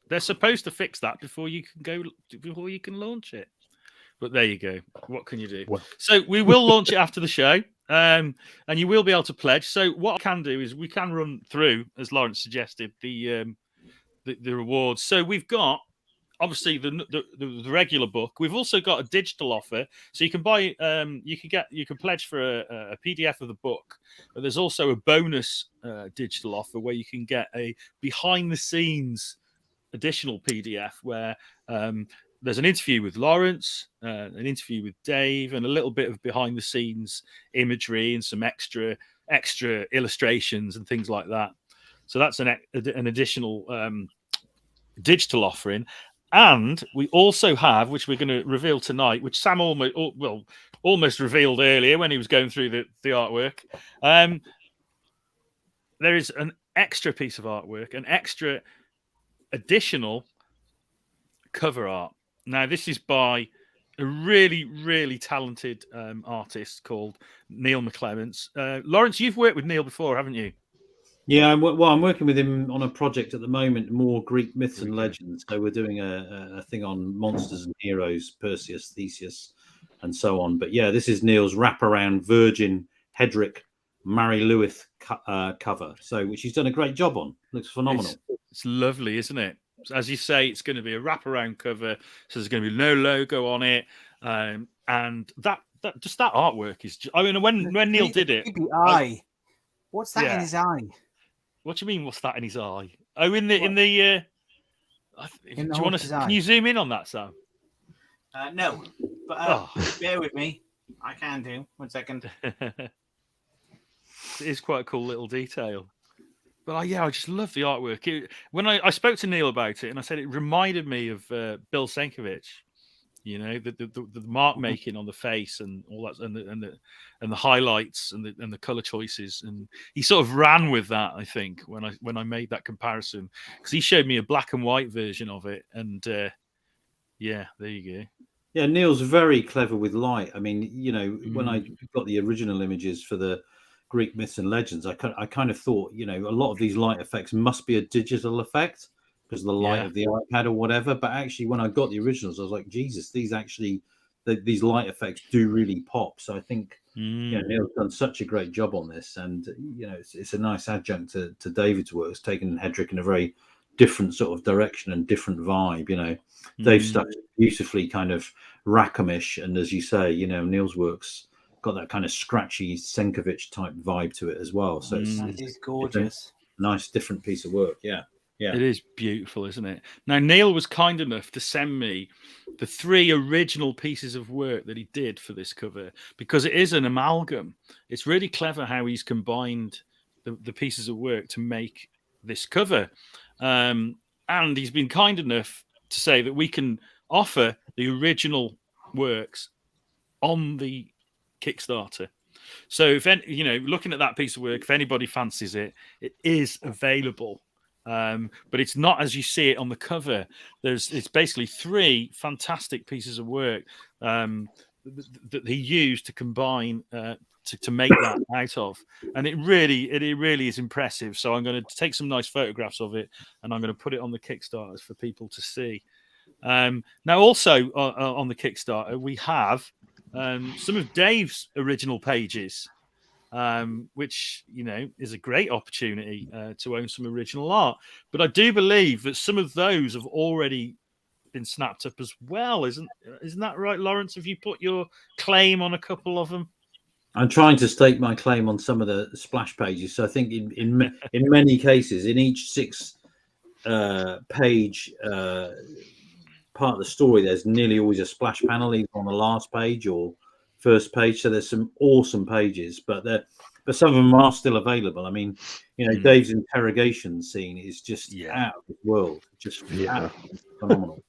They're supposed to fix that before you can launch it. But there you go. What can you do? Well. So we will launch it after the show. And you will be able to pledge. So what I can do is we can run through, as Laurence suggested, the rewards. So we've got obviously the regular book. We've also got a digital offer, so you can buy. You can pledge for a PDF of the book. But there's also a bonus digital offer where you can get a behind the scenes additional PDF where there's an interview with Laurence, an interview with Dave, and a little bit of behind the scenes imagery and some extra illustrations and things like that. So that's an additional digital offering. And we also have, which we're going to reveal tonight, which Sam almost revealed earlier when he was going through the artwork. There is an extra piece of artwork, an extra additional cover art. Now, this is by a really, really talented artist called Neil McClements. Laurence, you've worked with Neil before, haven't you? Yeah, I'm working with him on a project at the moment, more Greek myths and legends. So we're doing a thing on monsters and heroes, Perseus, Theseus, and so on. But yeah, this is Neil's wraparound Virgin HEDREK Mary Lewis cover, which he's done a great job on. Looks phenomenal. It's lovely, isn't it? As you say, it's going to be a wraparound cover, so there's going to be no logo on it, and that artwork is. I mean, when Neil did it, what's that in his eye? What do you mean? What's that in his eye? Oh, do you want to? Can you zoom in on that, Sam? No, but bear with me. I can do. 1 second. It is quite a cool little detail. But I just love the artwork. When I spoke to Neil about it, and I said it reminded me of Bill Sienkiewicz. You know, the mark making on the face and all that, and the highlights and the color choices, and he sort of ran with that. I think when I made that comparison, because he showed me a black and white version of it, and there you go. Yeah, Neil's very clever with light. I mean, you know, when I got the original images for the Greek myths and legends, I kind of thought, you know, a lot of these light effects must be a digital effect because of the light of the iPad or whatever. But actually, when I got the originals, I was like, Jesus, these light effects do really pop. So I think Neil's done such a great job on this, and it's a nice adjunct to David's work. It's taken HEDREK in a very different sort of direction and different vibe. Dave's stuff is beautifully kind of Rackhamish, and as you say, Neil's work's got that kind of scratchy Senkovich type vibe to it as well. So it's gorgeous. Nice different piece of work. Yeah. It is beautiful, isn't it? Now, Neil was kind enough to send me the 3 original pieces of work that he did for this cover, because it is an amalgam. It's really clever how he's combined the pieces of work to make this cover. And he's been kind enough to say that we can offer the original works on the Kickstarter. So if looking at that piece of work, if anybody fancies it, it is available. But it's not as you see it on the cover. It's basically 3 fantastic pieces of work that he used to combine to make that out of, and it really is impressive. So I'm going to take some nice photographs of it, and I'm going to put it on the Kickstarter for people to see. Now, also on the Kickstarter, we have some of Dave's original pages. Which is a great opportunity to own some original art. But I do believe that some of those have already been snapped up as well. Isn't that right, Laurence? Have you put your claim on a couple of them? I'm trying to stake my claim on some of the splash pages. So I think in many cases, in each 6 page part of the story, there's nearly always a splash panel, either on the last page or first page. So there's some awesome pages, but some of them are still available. I mean, Dave's interrogation scene is just out of this world, just phenomenal.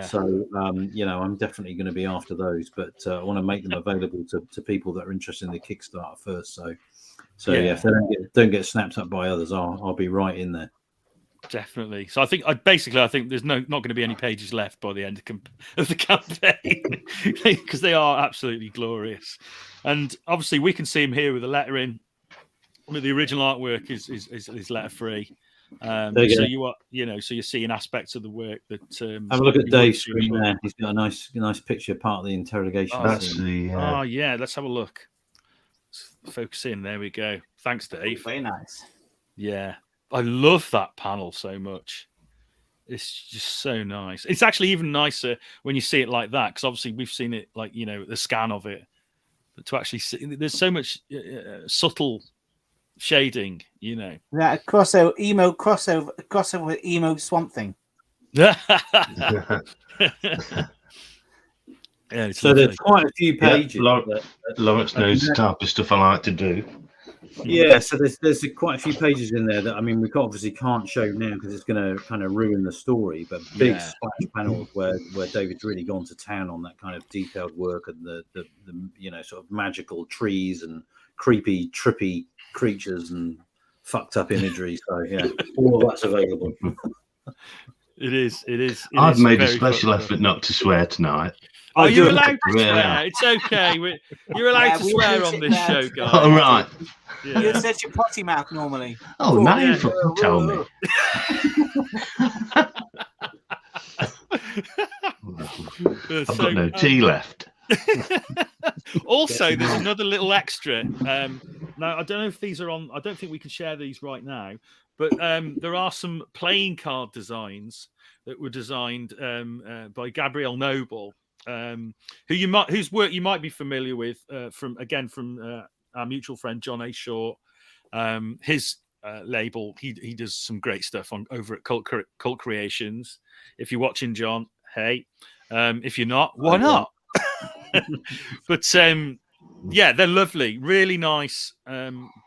So I'm definitely going to be after those, but I want to make them available to people that are interested in the Kickstarter first. So if they don't get snapped up by others, I'll be right in there. Definitely. So I think there's not going to be any pages left by the end of the campaign, because they are absolutely glorious. And obviously we can see him here with the lettering. The original artwork is letter free. So you're seeing aspects of the work that. Have a look at Dave's screen there. He's got a nice picture, part of the interrogation. Let's have a look. Let's focus in. There we go. Thanks, Dave. Very nice. Yeah. I love that panel so much. It's just so nice. It's actually even nicer when you see it like that, because obviously we've seen it like, the scan of it. But to actually see, there's so much subtle shading, Yeah, crossover with emo Swamp Thing. So there's quite a few pages. Laurence knows the type of stuff I like to do. Yeah, so there's quite a few pages in there that we obviously can't show now because it's going to kind of ruin the story. But big splash panels where David's really gone to town on that kind of detailed work and the sort of magical trees and creepy, trippy creatures and fucked up imagery. So all of that's available. It is. I've made a special effort not to swear tonight. Oh, you're allowed to swear. It's okay. You're allowed to swear on this show, guys. All right. Yeah. You're such a potty mouth normally. Oh, now you fucking tell me. I've got no tea left. Also, there's another little extra. Now, I don't know if these are on. I don't think we can share these right now. But there are some playing card designs that were designed by Gabrielle Noble, whose work you might be familiar with from our mutual friend John A. Short. His label, he does some great stuff over at Cult Creations. If you're watching, John, hey. If you're not, why not? But they're lovely, really nice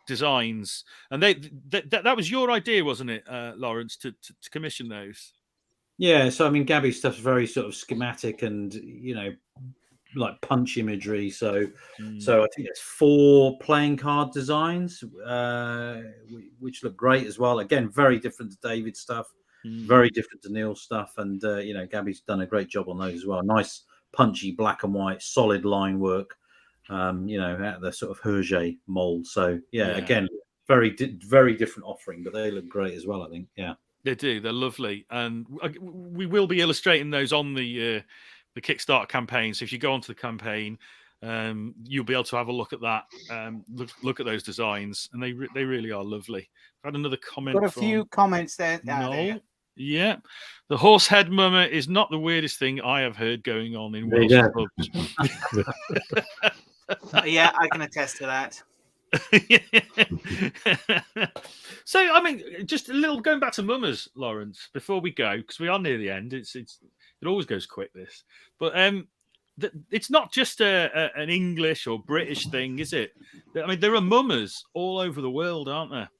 designs, and that was your idea, wasn't it, Laurence, to commission those? Yeah, so Gabby's stuff's very sort of schematic and like punch imagery. So I think it's 4 playing card designs, which look great as well. Again, very different to David's stuff, very different to Neil's stuff, and Gabby's done a great job on those as well. Nice punchy black and white, solid line work. Out of the sort of Hergé mold. So again, very different offering, but they look great as well, I think. Yeah, they do. They're lovely, and we will be illustrating those on the Kickstarter campaign. So if you go onto the campaign, you'll be able to have a look at that. Look at those designs, and they really are lovely. I've had another comment. Got a few comments there. No. Yeah, the horse head mummer is not the weirdest thing I have heard going on in Welsh pubs. Yeah, I can attest to that. So, I mean, just a little going back to mummers, Laurence, before we go, because we are near the end. It always goes quick, this, but it's not just an English or British thing, is it? I mean, there are mummers all over the world, aren't there?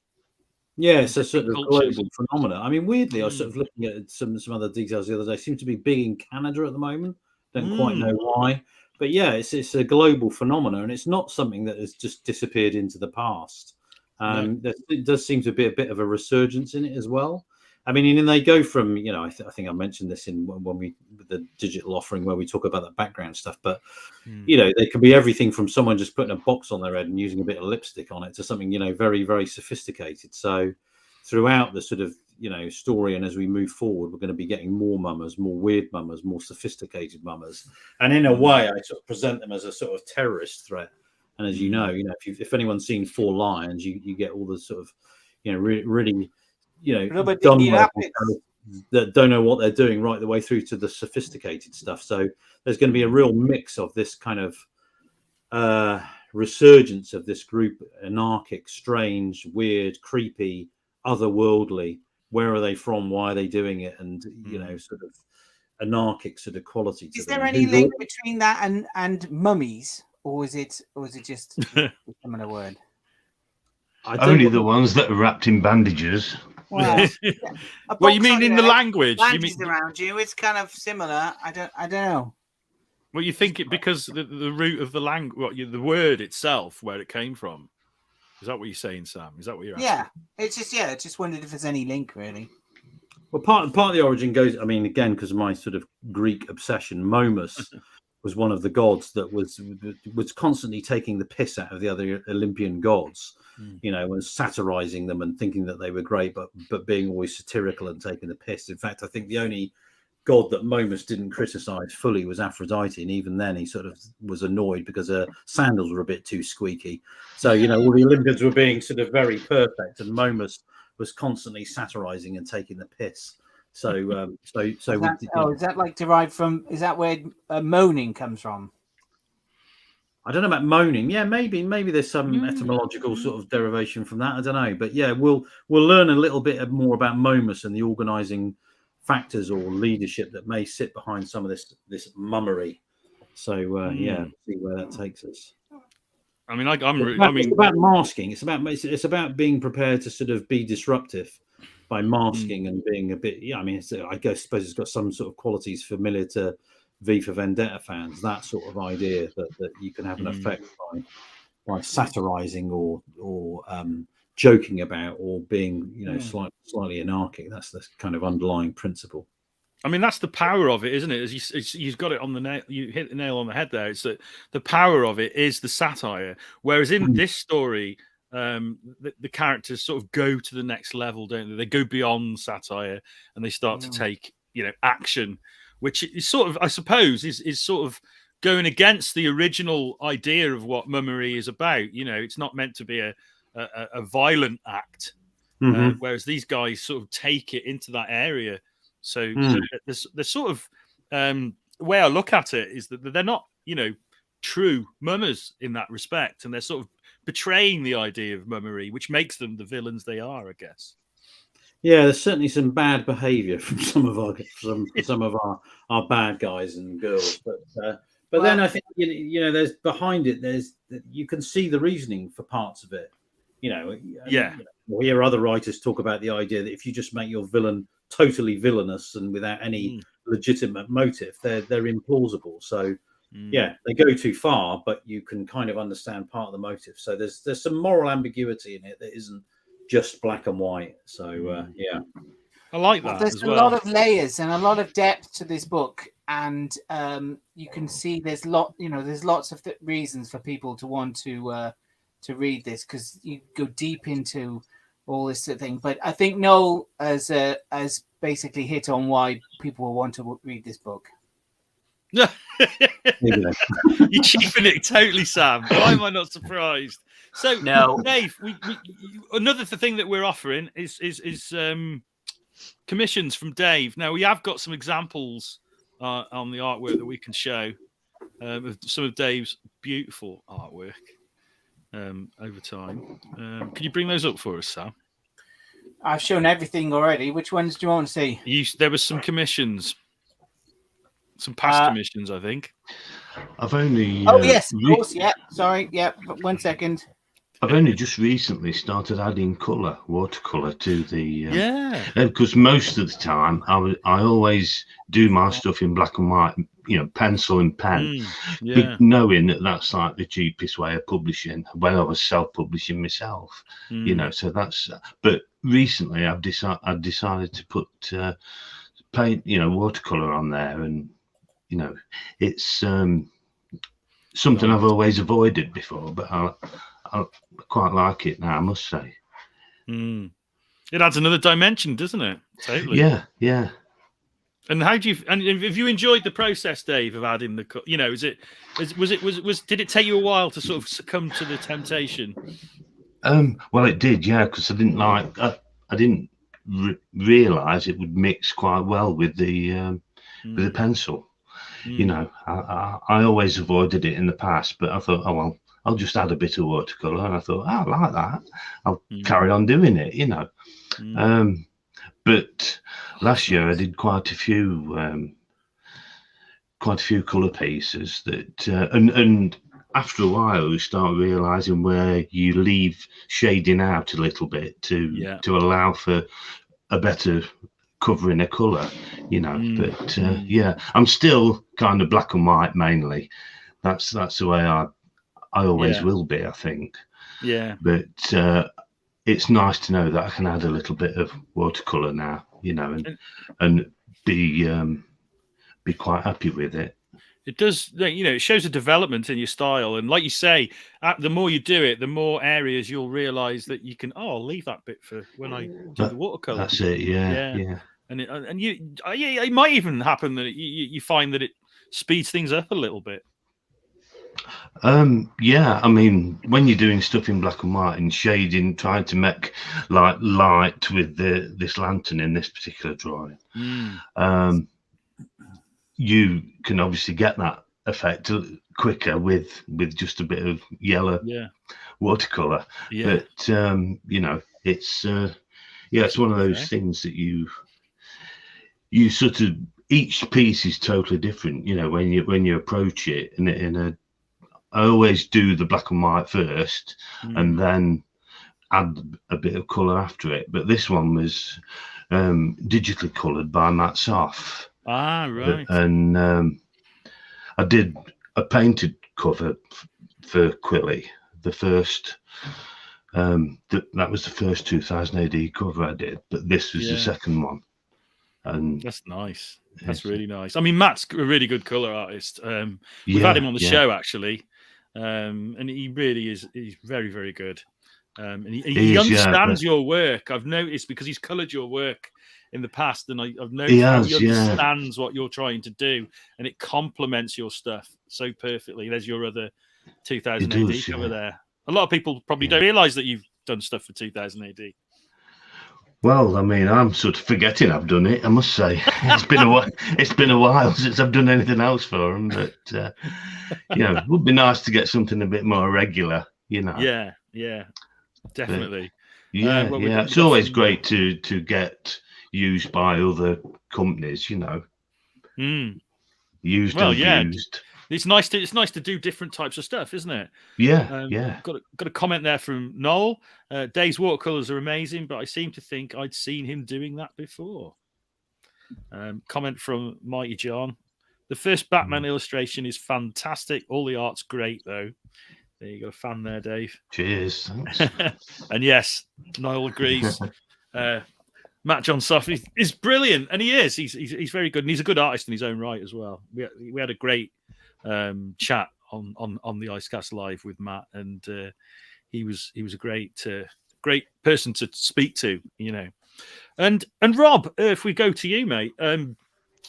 Yeah, it's a sort of global phenomenon. I mean, weirdly, I was sort of looking at some other details the other day. Seem to be big in Canada at the moment. Don't quite know why, but yeah, it's a global phenomenon, and it's not something that has just disappeared into the past. It does seem to be a bit of a resurgence in it as well. I mean, and they go from, I think I mentioned this in the digital offering where we talk about the background stuff, but they can be everything from someone just putting a box on their head and using a bit of lipstick on it to something, very, very sophisticated. So throughout the sort of, story, and as we move forward, we're going to be getting more mummers, more weird mummers, more sophisticated mummers. And in a way, I sort of present them as a sort of terrorist threat. And as if anyone's seen Four Lions, you get all the sort of, really, dumb that don't know what they're doing right the way through to the sophisticated stuff. So there's going to be a real mix of this kind of resurgence of this group, anarchic, strange, weird, creepy, otherworldly. Where are they from? Why are they doing it? And sort of anarchic sort of quality to Is them. there any link between that and mummies, or is it just a similar word? Only the ones that are wrapped in bandages. Well, well, you mean in the language? You mean around you? It's kind of similar. I don't know. Well, you think it because the root of the language, the word itself, where it came from. Is that what you're saying, Sam? Is that what you're asking? Yeah, it's just wondered if there's any link, really. Well, part of the origin goes, I mean, again, because of my sort of Greek obsession, Momus was one of the gods that was constantly taking the piss out of the other Olympian gods, and satirizing them and thinking that they were great, but being always satirical and taking the piss. In fact, I think the only god that Momus didn't criticize fully was Aphrodite, and even then he sort of was annoyed because her sandals were a bit too squeaky. So all the Olympians were being sort of very perfect, and Momus was constantly satirizing and taking the piss. So is that like derived from? Is that where moaning comes from? I don't know about moaning. Yeah, maybe there's some etymological sort of derivation from that. I don't know, but yeah, we'll learn a little bit more about Momus and the organizing factors or leadership that may sit behind some of this mummery. So see where that takes us. I mean, it's about masking. It's about being prepared to sort of be disruptive by masking and being a bit. Yeah, I mean, I suppose it's got some sort of qualities familiar to V for Vendetta fans. That sort of idea that you can have an effect by satirizing or joking about or being slightly anarchic. That's the kind of underlying principle. I mean, that's the power of it, isn't it? You've got it on the nail. You hit the nail on the head there. It's that the power of it is the satire. Whereas in this story, the characters sort of go to the next level, don't they? They go beyond satire and they start to take, action, which is sort of, I suppose, is sort of going against the original idea of what mummery is about. It's not meant to be a violent act, whereas these guys sort of take it into that area. So the sort of way I look at it is that they're not, true mummers in that respect, and they're sort of betraying the idea of mummery, which makes them the villains they are, I guess. Yeah, there's certainly some bad behaviour from some of our bad guys and girls, but then I think there's behind it. You can see the reasoning for parts of it. We hear other writers talk about the idea that if you just make your villain totally villainous and without any legitimate motive, they're implausible. So they go too far, but you can kind of understand part of the motive. So there's some moral ambiguity in it that isn't just black and white. So I like that. There's a lot of layers and a lot of depth to this book, and you can see there's lots of reasons for people to want to read this, because you go deep into all this sort of thing. But I think Noel has basically hit on why people will want to read this book. No. Maybe then. You're cheaping it totally, Sam. Why am I not surprised? So, No. Dave, another thing that we're offering is commissions from Dave. Now, we have got some examples on the artwork that we can show of some of Dave's beautiful artwork over time. Can you bring those up for us, Sam? I've shown everything already. Which ones do you want to see? There was some commissions. Some past commissions, I think. I've only. Oh yes, of course. Yeah. Sorry. Yeah. 1 second. I've only just recently started adding colour, watercolour to the. Yeah. Because most of the time I always do my stuff in black and white, pencil and pen, knowing that that's like the cheapest way of publishing when I was self-publishing myself. So that's. But recently I've decided to put paint, watercolour on there, and it's something I've always avoided before, but I quite like it now, I must say. It adds another dimension, doesn't it? Totally. Yeah. And how do you? And have you enjoyed the process, Dave, of adding the? Did it take you a while to sort of succumb to the temptation? Well, it did, yeah, because I didn't I didn't realise it would mix quite well with the pencil. I always avoided it in the past, but I thought, oh well, I'll just add a bit of watercolour, and I thought, I like that. I'll carry on doing it, But last year I did quite a few colour pieces that, and after a while you start realising where you leave shading out a little bit to allow for a better covering a colour, But I'm still kind of black and white mainly. That's the way I always will be, I think. Yeah. But it's nice to know that I can add a little bit of watercolour now, and be quite happy with it. It does, it shows a development in your style, and like you say, the more you do it, the more areas you'll realise that you can. Oh, I'll leave that bit for when I do the watercolour. That's it. Yeah. And it might even happen that you find that it speeds things up a little bit. I mean, when you're doing stuff in black and white and shading, trying to make like light with this lantern in this particular drawing, you can obviously get that effect quicker with just a bit of yellow watercolor. But it's it's one of those things that you sort of, each piece is totally different, when you approach it I always do the black and white first and then add a bit of color after it. But this one was digitally colored by Matt Soff. Ah, right. And I did a painted cover for Quilly, the first that was the first 2000 AD cover I did, but this was the second one. And that's nice. That's really nice. I mean, Matt's a really good color artist. We've had him on the show actually, and he really is. He's very, very good. And he understands your work. I've noticed, because he's coloured your work in the past, and I've noticed he understands what you're trying to do, and it complements your stuff so perfectly. There's your other 2000 AD cover there. A lot of people probably don't realise that you've done stuff for 2000 AD. Well, I mean, I'm sort of forgetting I've done it, I must say. It's been a while. It's been a while since I've done anything else for them, but it would be nice to get something a bit more regular, Yeah, definitely. But, it's always great to get used by other companies, used and used. It's nice to do different types of stuff, isn't it? Yeah. Got a comment there from Noel. Dave's watercolors are amazing, but I seem to think I'd seen him doing that before. Comment from Mighty John. The first Batman illustration is fantastic. All the art's great, though. There you got a fan there, Dave. Cheers. Thanks. And yes, Noel agrees. Matt John Soff is brilliant, and he is. He's very good, and he's a good artist in his own right as well. We had a great chat on the Icecast Live with Matt, and he was a great person to speak to, And Rob, if we go to you, mate,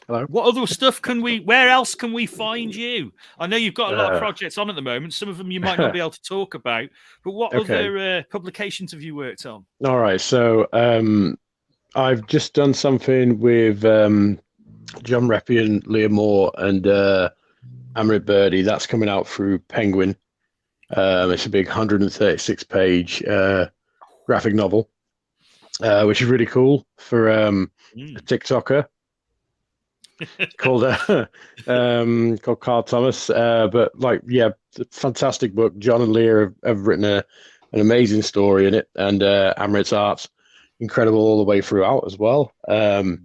Hello. What other stuff where else can we find you? I know you've got a lot of projects on at the moment. Some of them you might not be able to talk about, but what other publications have you worked on? All right. So I've just done something with John Reppion, Leah Moore, and Amrit Birdie. That's coming out through Penguin. It's a big 136-page graphic novel, which is really cool for a TikToker called Carl Thomas. But fantastic book. John and Leah have written an amazing story in it, and Amrit's art's incredible all the way throughout as well. I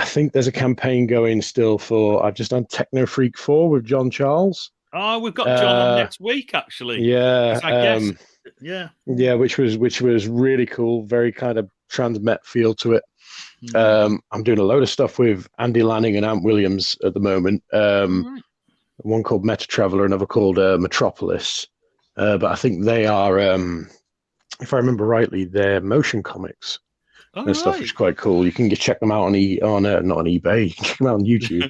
think there's a campaign going still I've just done Techno Freak 4 with John Charles. Oh, we've got John on next week, actually. Yeah. I guess. Yeah, which was really cool. Very kind of transmet feel to it. I'm doing a load of stuff with Andy Lanning and Ant Williams at the moment. One called Meta Traveler, another called Metropolis. But I think they are, if I remember rightly, they're motion comics and stuff, which is quite cool. You can check them out not on eBay. You can check them out on YouTube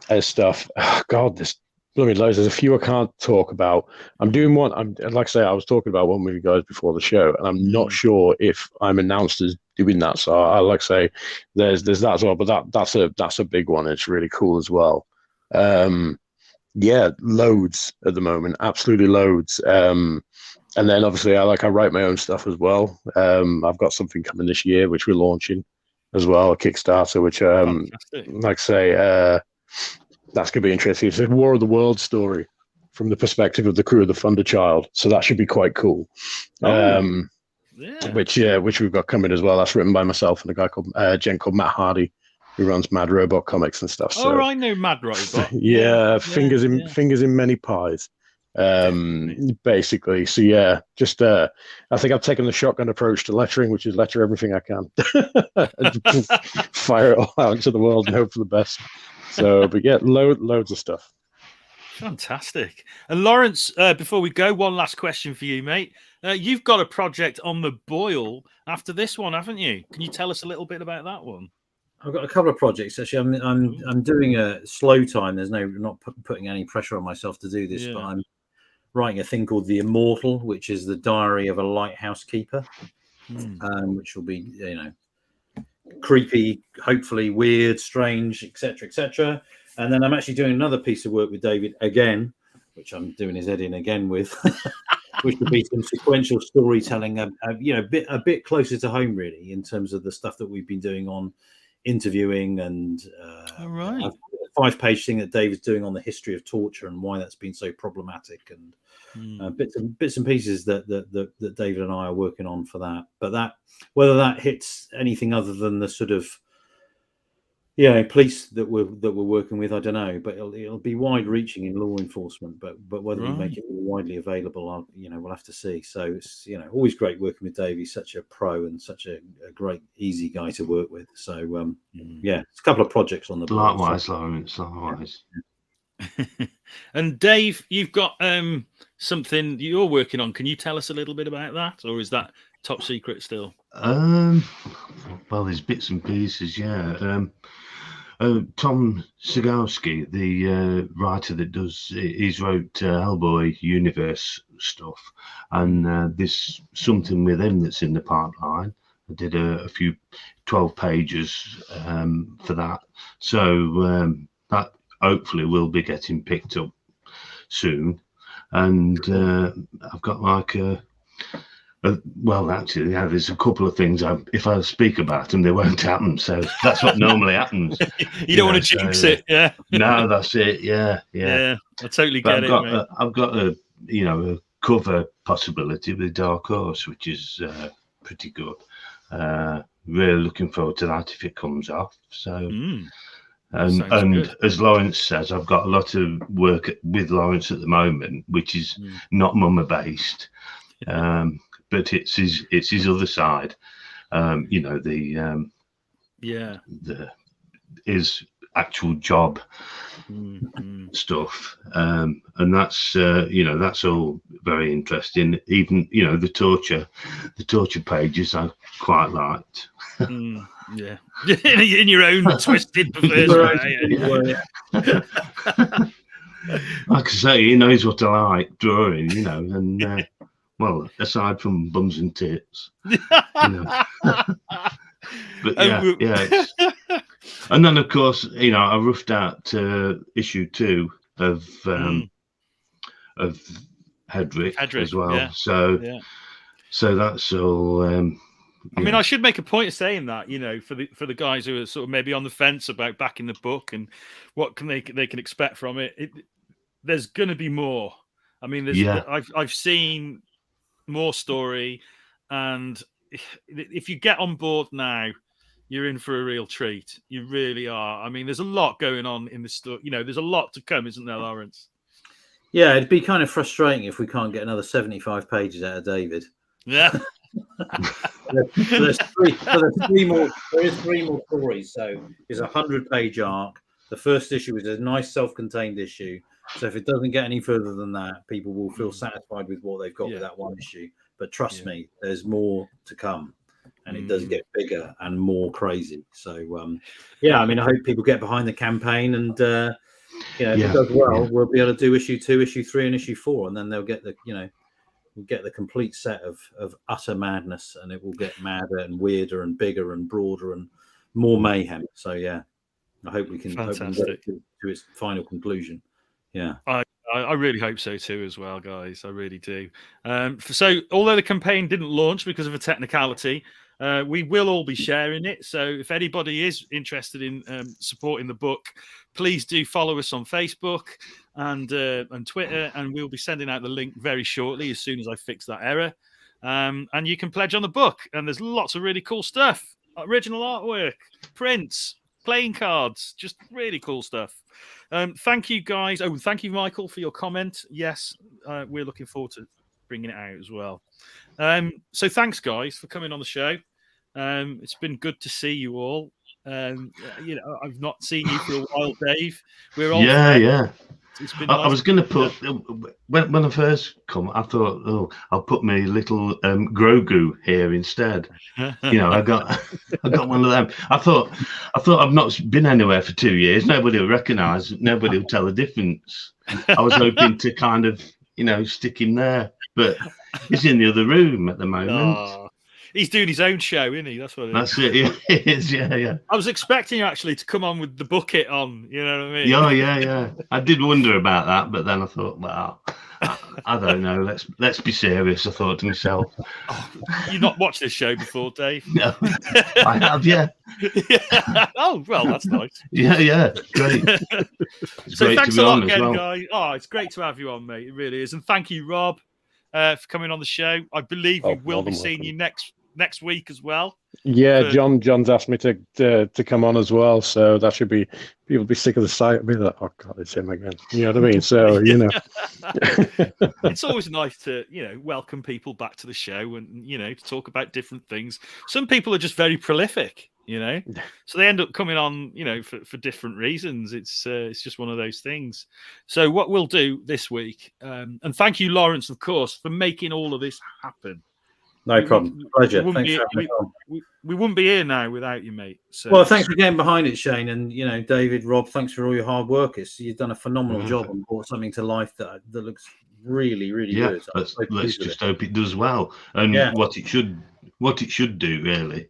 as stuff. Oh, God, there's blooming loads. There's a few I can't talk about. I'm doing one. Like I say, I was talking about one with you guys before the show, and I'm not sure if I'm announced as doing that. So I like to say there's that as well. But that's a big one. It's really cool as well. Loads at the moment, absolutely loads. And then obviously I write my own stuff as well. I've got something coming this year which we're launching as well, a Kickstarter, which like I say, that's gonna be interesting. It's a War of the Worlds story from the perspective of the crew of the Thunderchild, so that should be quite cool. Which we've got coming as well. That's written by myself and a guy called gent called Matt Hardy, who runs Mad Robot Comics and stuff. So I know Mad Robot. fingers in many pies. Basically. So just I think I've taken the shotgun approach to lettering, which is letter everything I can. Fire it all out into the world and hope for the best. So, but loads of stuff. Fantastic. And Laurence, before we go, one last question for you, mate. You've got a project on the boil after this one, haven't you? Can you tell us a little bit about that one? I've got a couple of projects actually. I'm doing a slow time. There's not putting any pressure on myself to do this, but I'm writing a thing called The Immortal, which is the diary of a lighthouse keeper, which will be creepy, hopefully weird, strange, etc. And then I'm actually doing another piece of work with David again, which I'm doing his editing again with, which would be some sequential storytelling, a bit closer to home really, in terms of the stuff that we've been doing on interviewing and a 5-page thing that David's doing on the history of torture and why that's been so problematic, and bits and pieces that David and I are working on for that. But that, whether that hits anything other than the sort of police that we're working with, I don't know, but it'll be wide reaching in law enforcement, but whether we make it widely available, we'll have to see. So it's always great working with Dave. He's such a pro and such a great, easy guy to work with. So it's a couple of projects on the board. Likewise, Laurence, likewise. And Dave, you've got something you're working on. Can you tell us a little bit about that, or is that top secret still? Well, there's bits and pieces, Tom Segowski, the writer that he's wrote Hellboy universe stuff, and there's something with him that's in the pipeline. I did a few 12 pages for that, so that hopefully will be getting picked up soon. And I've got there's a couple of things. If I speak about them, they won't happen. So that's what normally happens. You don't want to jinx it, yeah? No, that's it. Yeah. I totally get it. I've got a cover possibility with Dark Horse, which is pretty good. Really looking forward to that if it comes off. So. And as Laurence says, I've got a lot of work with Laurence at the moment, which is not Mumma based. But it's his other side, his actual job stuff, and that's that's all very interesting. Even the torture pages I quite liked. Yeah, in your own twisted, perverse way. Like I say, he knows what I like drawing, and well, aside from bums and tits, But yeah. And then of course, I roughed out issue 2 of HEDREK as well. Yeah. So that's all. I mean, I should make a point of saying that, for the guys who are sort of maybe on the fence about backing the book and what they can expect from it. There's going to be more. I mean, I've seen more story, and if you get on board now, you're in for a real treat. You really are. I mean, there's a lot going on in the story. There's a lot to come, isn't there, Laurence? Yeah, it'd be kind of frustrating if we can't get another 75 pages out of David. Yeah. There's three more stories. So it's a 100-page arc. The first issue is a nice self-contained issue. So if it doesn't get any further than that, people will feel satisfied with what they've got with that one issue. But trust me, there's more to come, and it does get bigger and more crazy. So I mean, I hope people get behind the campaign, and if it does well, we'll be able to do issue 2, issue 3, and issue 4, and then they'll get the complete set of utter madness, and it will get madder and weirder and bigger and broader and more mayhem. So I hope we can get to its final conclusion. Yeah, I really hope so too, as well, guys. I really do. So although the campaign didn't launch because of a technicality, we will all be sharing it. So if anybody is interested in supporting the book, please do follow us on Facebook and Twitter, and we'll be sending out the link very shortly as soon as I fix that error. And you can pledge on the book, and there's lots of really cool stuff: original artwork, prints, playing cards, just really cool stuff. Thank you, guys. Oh, thank you, Michael, for your comment. Yes, we're looking forward to bringing it out as well. So thanks, guys, for coming on the show. It's been good to see you all. I've not seen you for a while, Dave. We're all It's been nice. I was going to put when I first come, I thought, I'll put my little Grogu here instead. I got one of them. I thought I've not been anywhere for 2 years. Nobody will recognise. Nobody will tell the difference. I was hoping to kind of stick him there, but he's in the other room at the moment. He's doing his own show, isn't he? That's what it is. That's it. Yeah, it is. Yeah. I was expecting you actually to come on with the bucket on. You know what I mean? Yeah. I did wonder about that, but then I thought, well, I don't know. Let's be serious. I thought to myself. You've not watched this show before, Dave? No, I have. Yeah. Oh well, that's nice. Yeah. Great. So thanks a lot again, guys. Oh, it's great to have you on, mate. It really is, and thank you, Rob, for coming on the show. I believe we will be seeing you next week as well. Yeah, John's asked me to come on as well, so that should be people be sick of the sight of me like, oh god, it's him again. You know what I mean? So it's always nice to welcome people back to the show and to talk about different things. Some people are just very prolific, so they end up coming on for different reasons. It's just one of those things. So what we'll do this week, and thank you, Laurence, of course, for making all of this happen. No problem. Pleasure. We wouldn't be here now without you, mate. So. Well, thanks for getting behind it, Shane. And, David, Rob, thanks for all your hard work. You've done a phenomenal job and brought something to life that looks really, really good. Let's just hope it does well. And what it should do, really.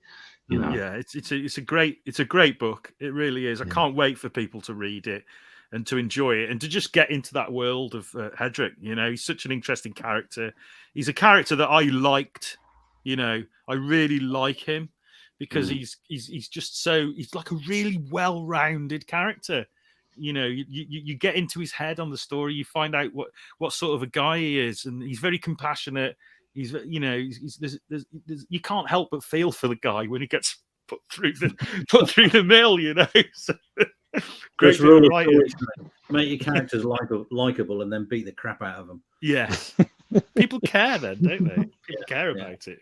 Yeah, it's a great book. It really is. I can't wait for people to read it and to enjoy it and to just get into that world of HEDREK. He's such an interesting character. He's a character that I liked. I really like him because he's just he's like a really well-rounded character. You get into his head on the story, you find out what sort of a guy he is, and he's very compassionate. He's you can't help but feel for the guy when he gets put through the mill. So, great writing. Make your characters likable and then beat the crap out of them. Yes. People care then, don't they? care about it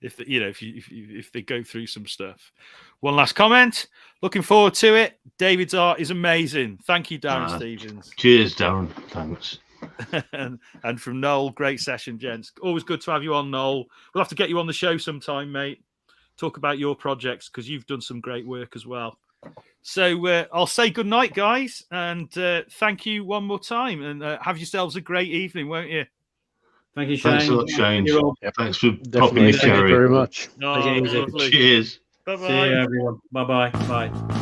if they go through some stuff. One last comment. Looking forward to it. David's art is amazing. Thank you, Darren Stevens. Cheers, Darren. Thanks. and from Noel, great session, gents. Always good to have you on, Noel. We'll have to get you on the show sometime, mate. Talk about your projects because you've done some great work as well. So I'll say good night, guys, and thank you one more time, and have yourselves a great evening, won't you? Thank you, Shane. Thanks a lot, Shane. Thanks for Definitely. popping me Thank you cherry. very much. Oh, lovely. Cheers. Bye-bye. See you, everyone. Bye-bye. Bye.